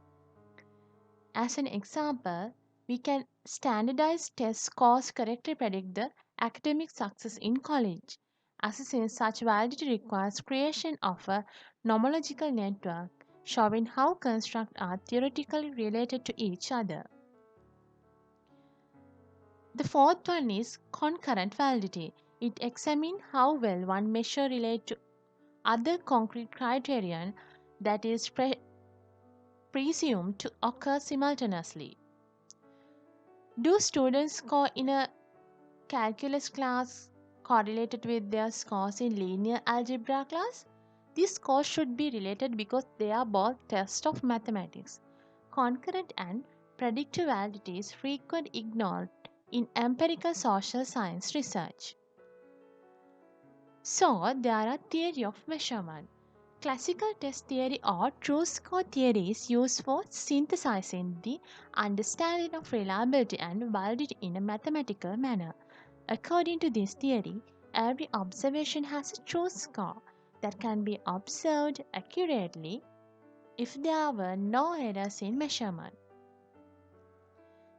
As an example, we can standardize test scores correctly predict the academic success in college. Assessing such validity requires creation of a nomological network showing how constructs are theoretically related to each other. The fourth one is concurrent validity. It examines how well one measure relates to other concrete criterion that is presumed to occur simultaneously. Do students score in a calculus class correlated with their scores in linear algebra class? These scores should be related because they are both tests of mathematics. Concurrent and predictive validity is frequently ignored in empirical social science research. So, there are theory of measurement. Classical test theory or true score theory is used for synthesizing the understanding of reliability and validity in a mathematical manner. According to this theory, every observation has a true score that can be observed accurately if there were no errors in measurement.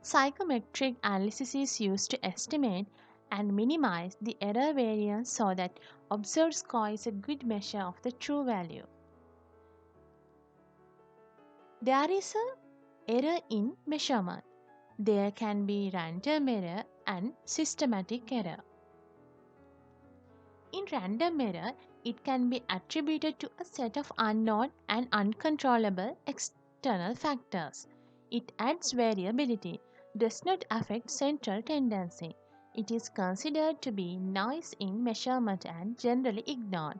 Psychometric analysis is used to estimate and minimize the error variance so that observed score is a good measure of the true value. There is a error in measurement. There can be random error and systematic error. In random error, it can be attributed to a set of unknown and uncontrollable external factors. It adds variability, does not affect central tendency. It is considered to be noise in measurement and generally ignored.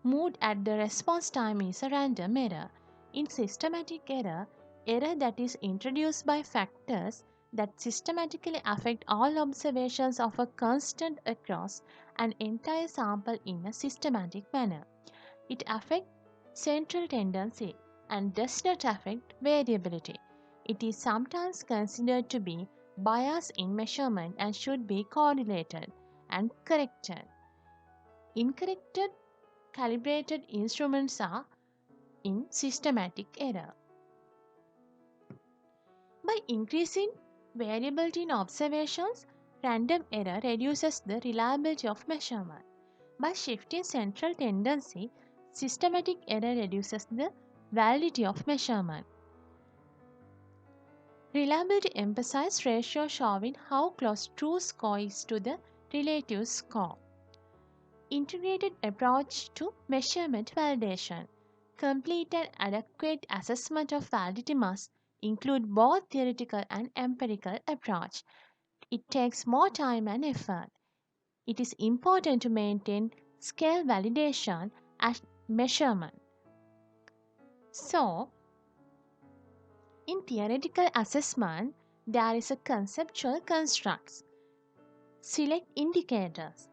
Mood at the response time is a random error. In systematic error, error that is introduced by factors that systematically affect all observations of a constant across an entire sample in a systematic manner. It affects central tendency and does not affect variability. It is sometimes considered to be bias in measurement and should be correlated and corrected. Incorrected calibrated instruments are in systematic error. By increasing variability in observations, random error reduces the reliability of measurement. By shifting central tendency, systematic error reduces the validity of measurement. Reliability emphasizes ratio showing how close true score is to the relative score. Integrated approach to measurement validation. Complete and adequate assessment of validity must include both theoretical and empirical approach. It takes more time and effort. It is important to maintain scale validation at measurement. So, in theoretical assessment, there is a conceptual constructs. Select indicators.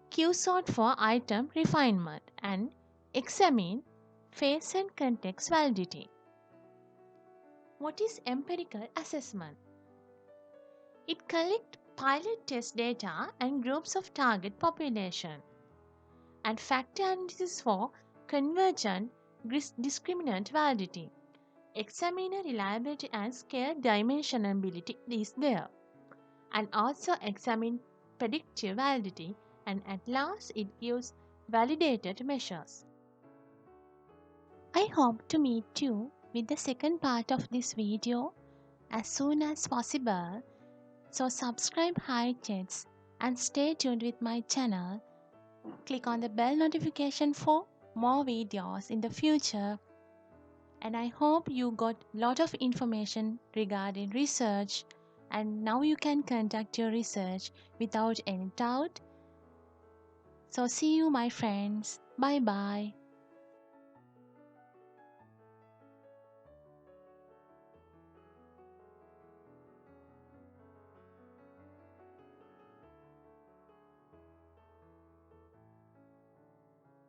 Q-sort for item refinement and examine phase and context validity. What is empirical assessment? It collects pilot test data and groups of target population and factor analysis for convergent discriminant validity. Examiner reliability and scale dimensionability is there, and also examine predictive validity, and at last it gives validated measures. I hope to meet you with the second part of this video as soon as possible. So subscribe HighChats and stay tuned with my channel. Click on the bell notification for more videos in the future. And I hope you got a lot of information regarding research, and now you can conduct your research without any doubt. So see you my friends. Bye bye.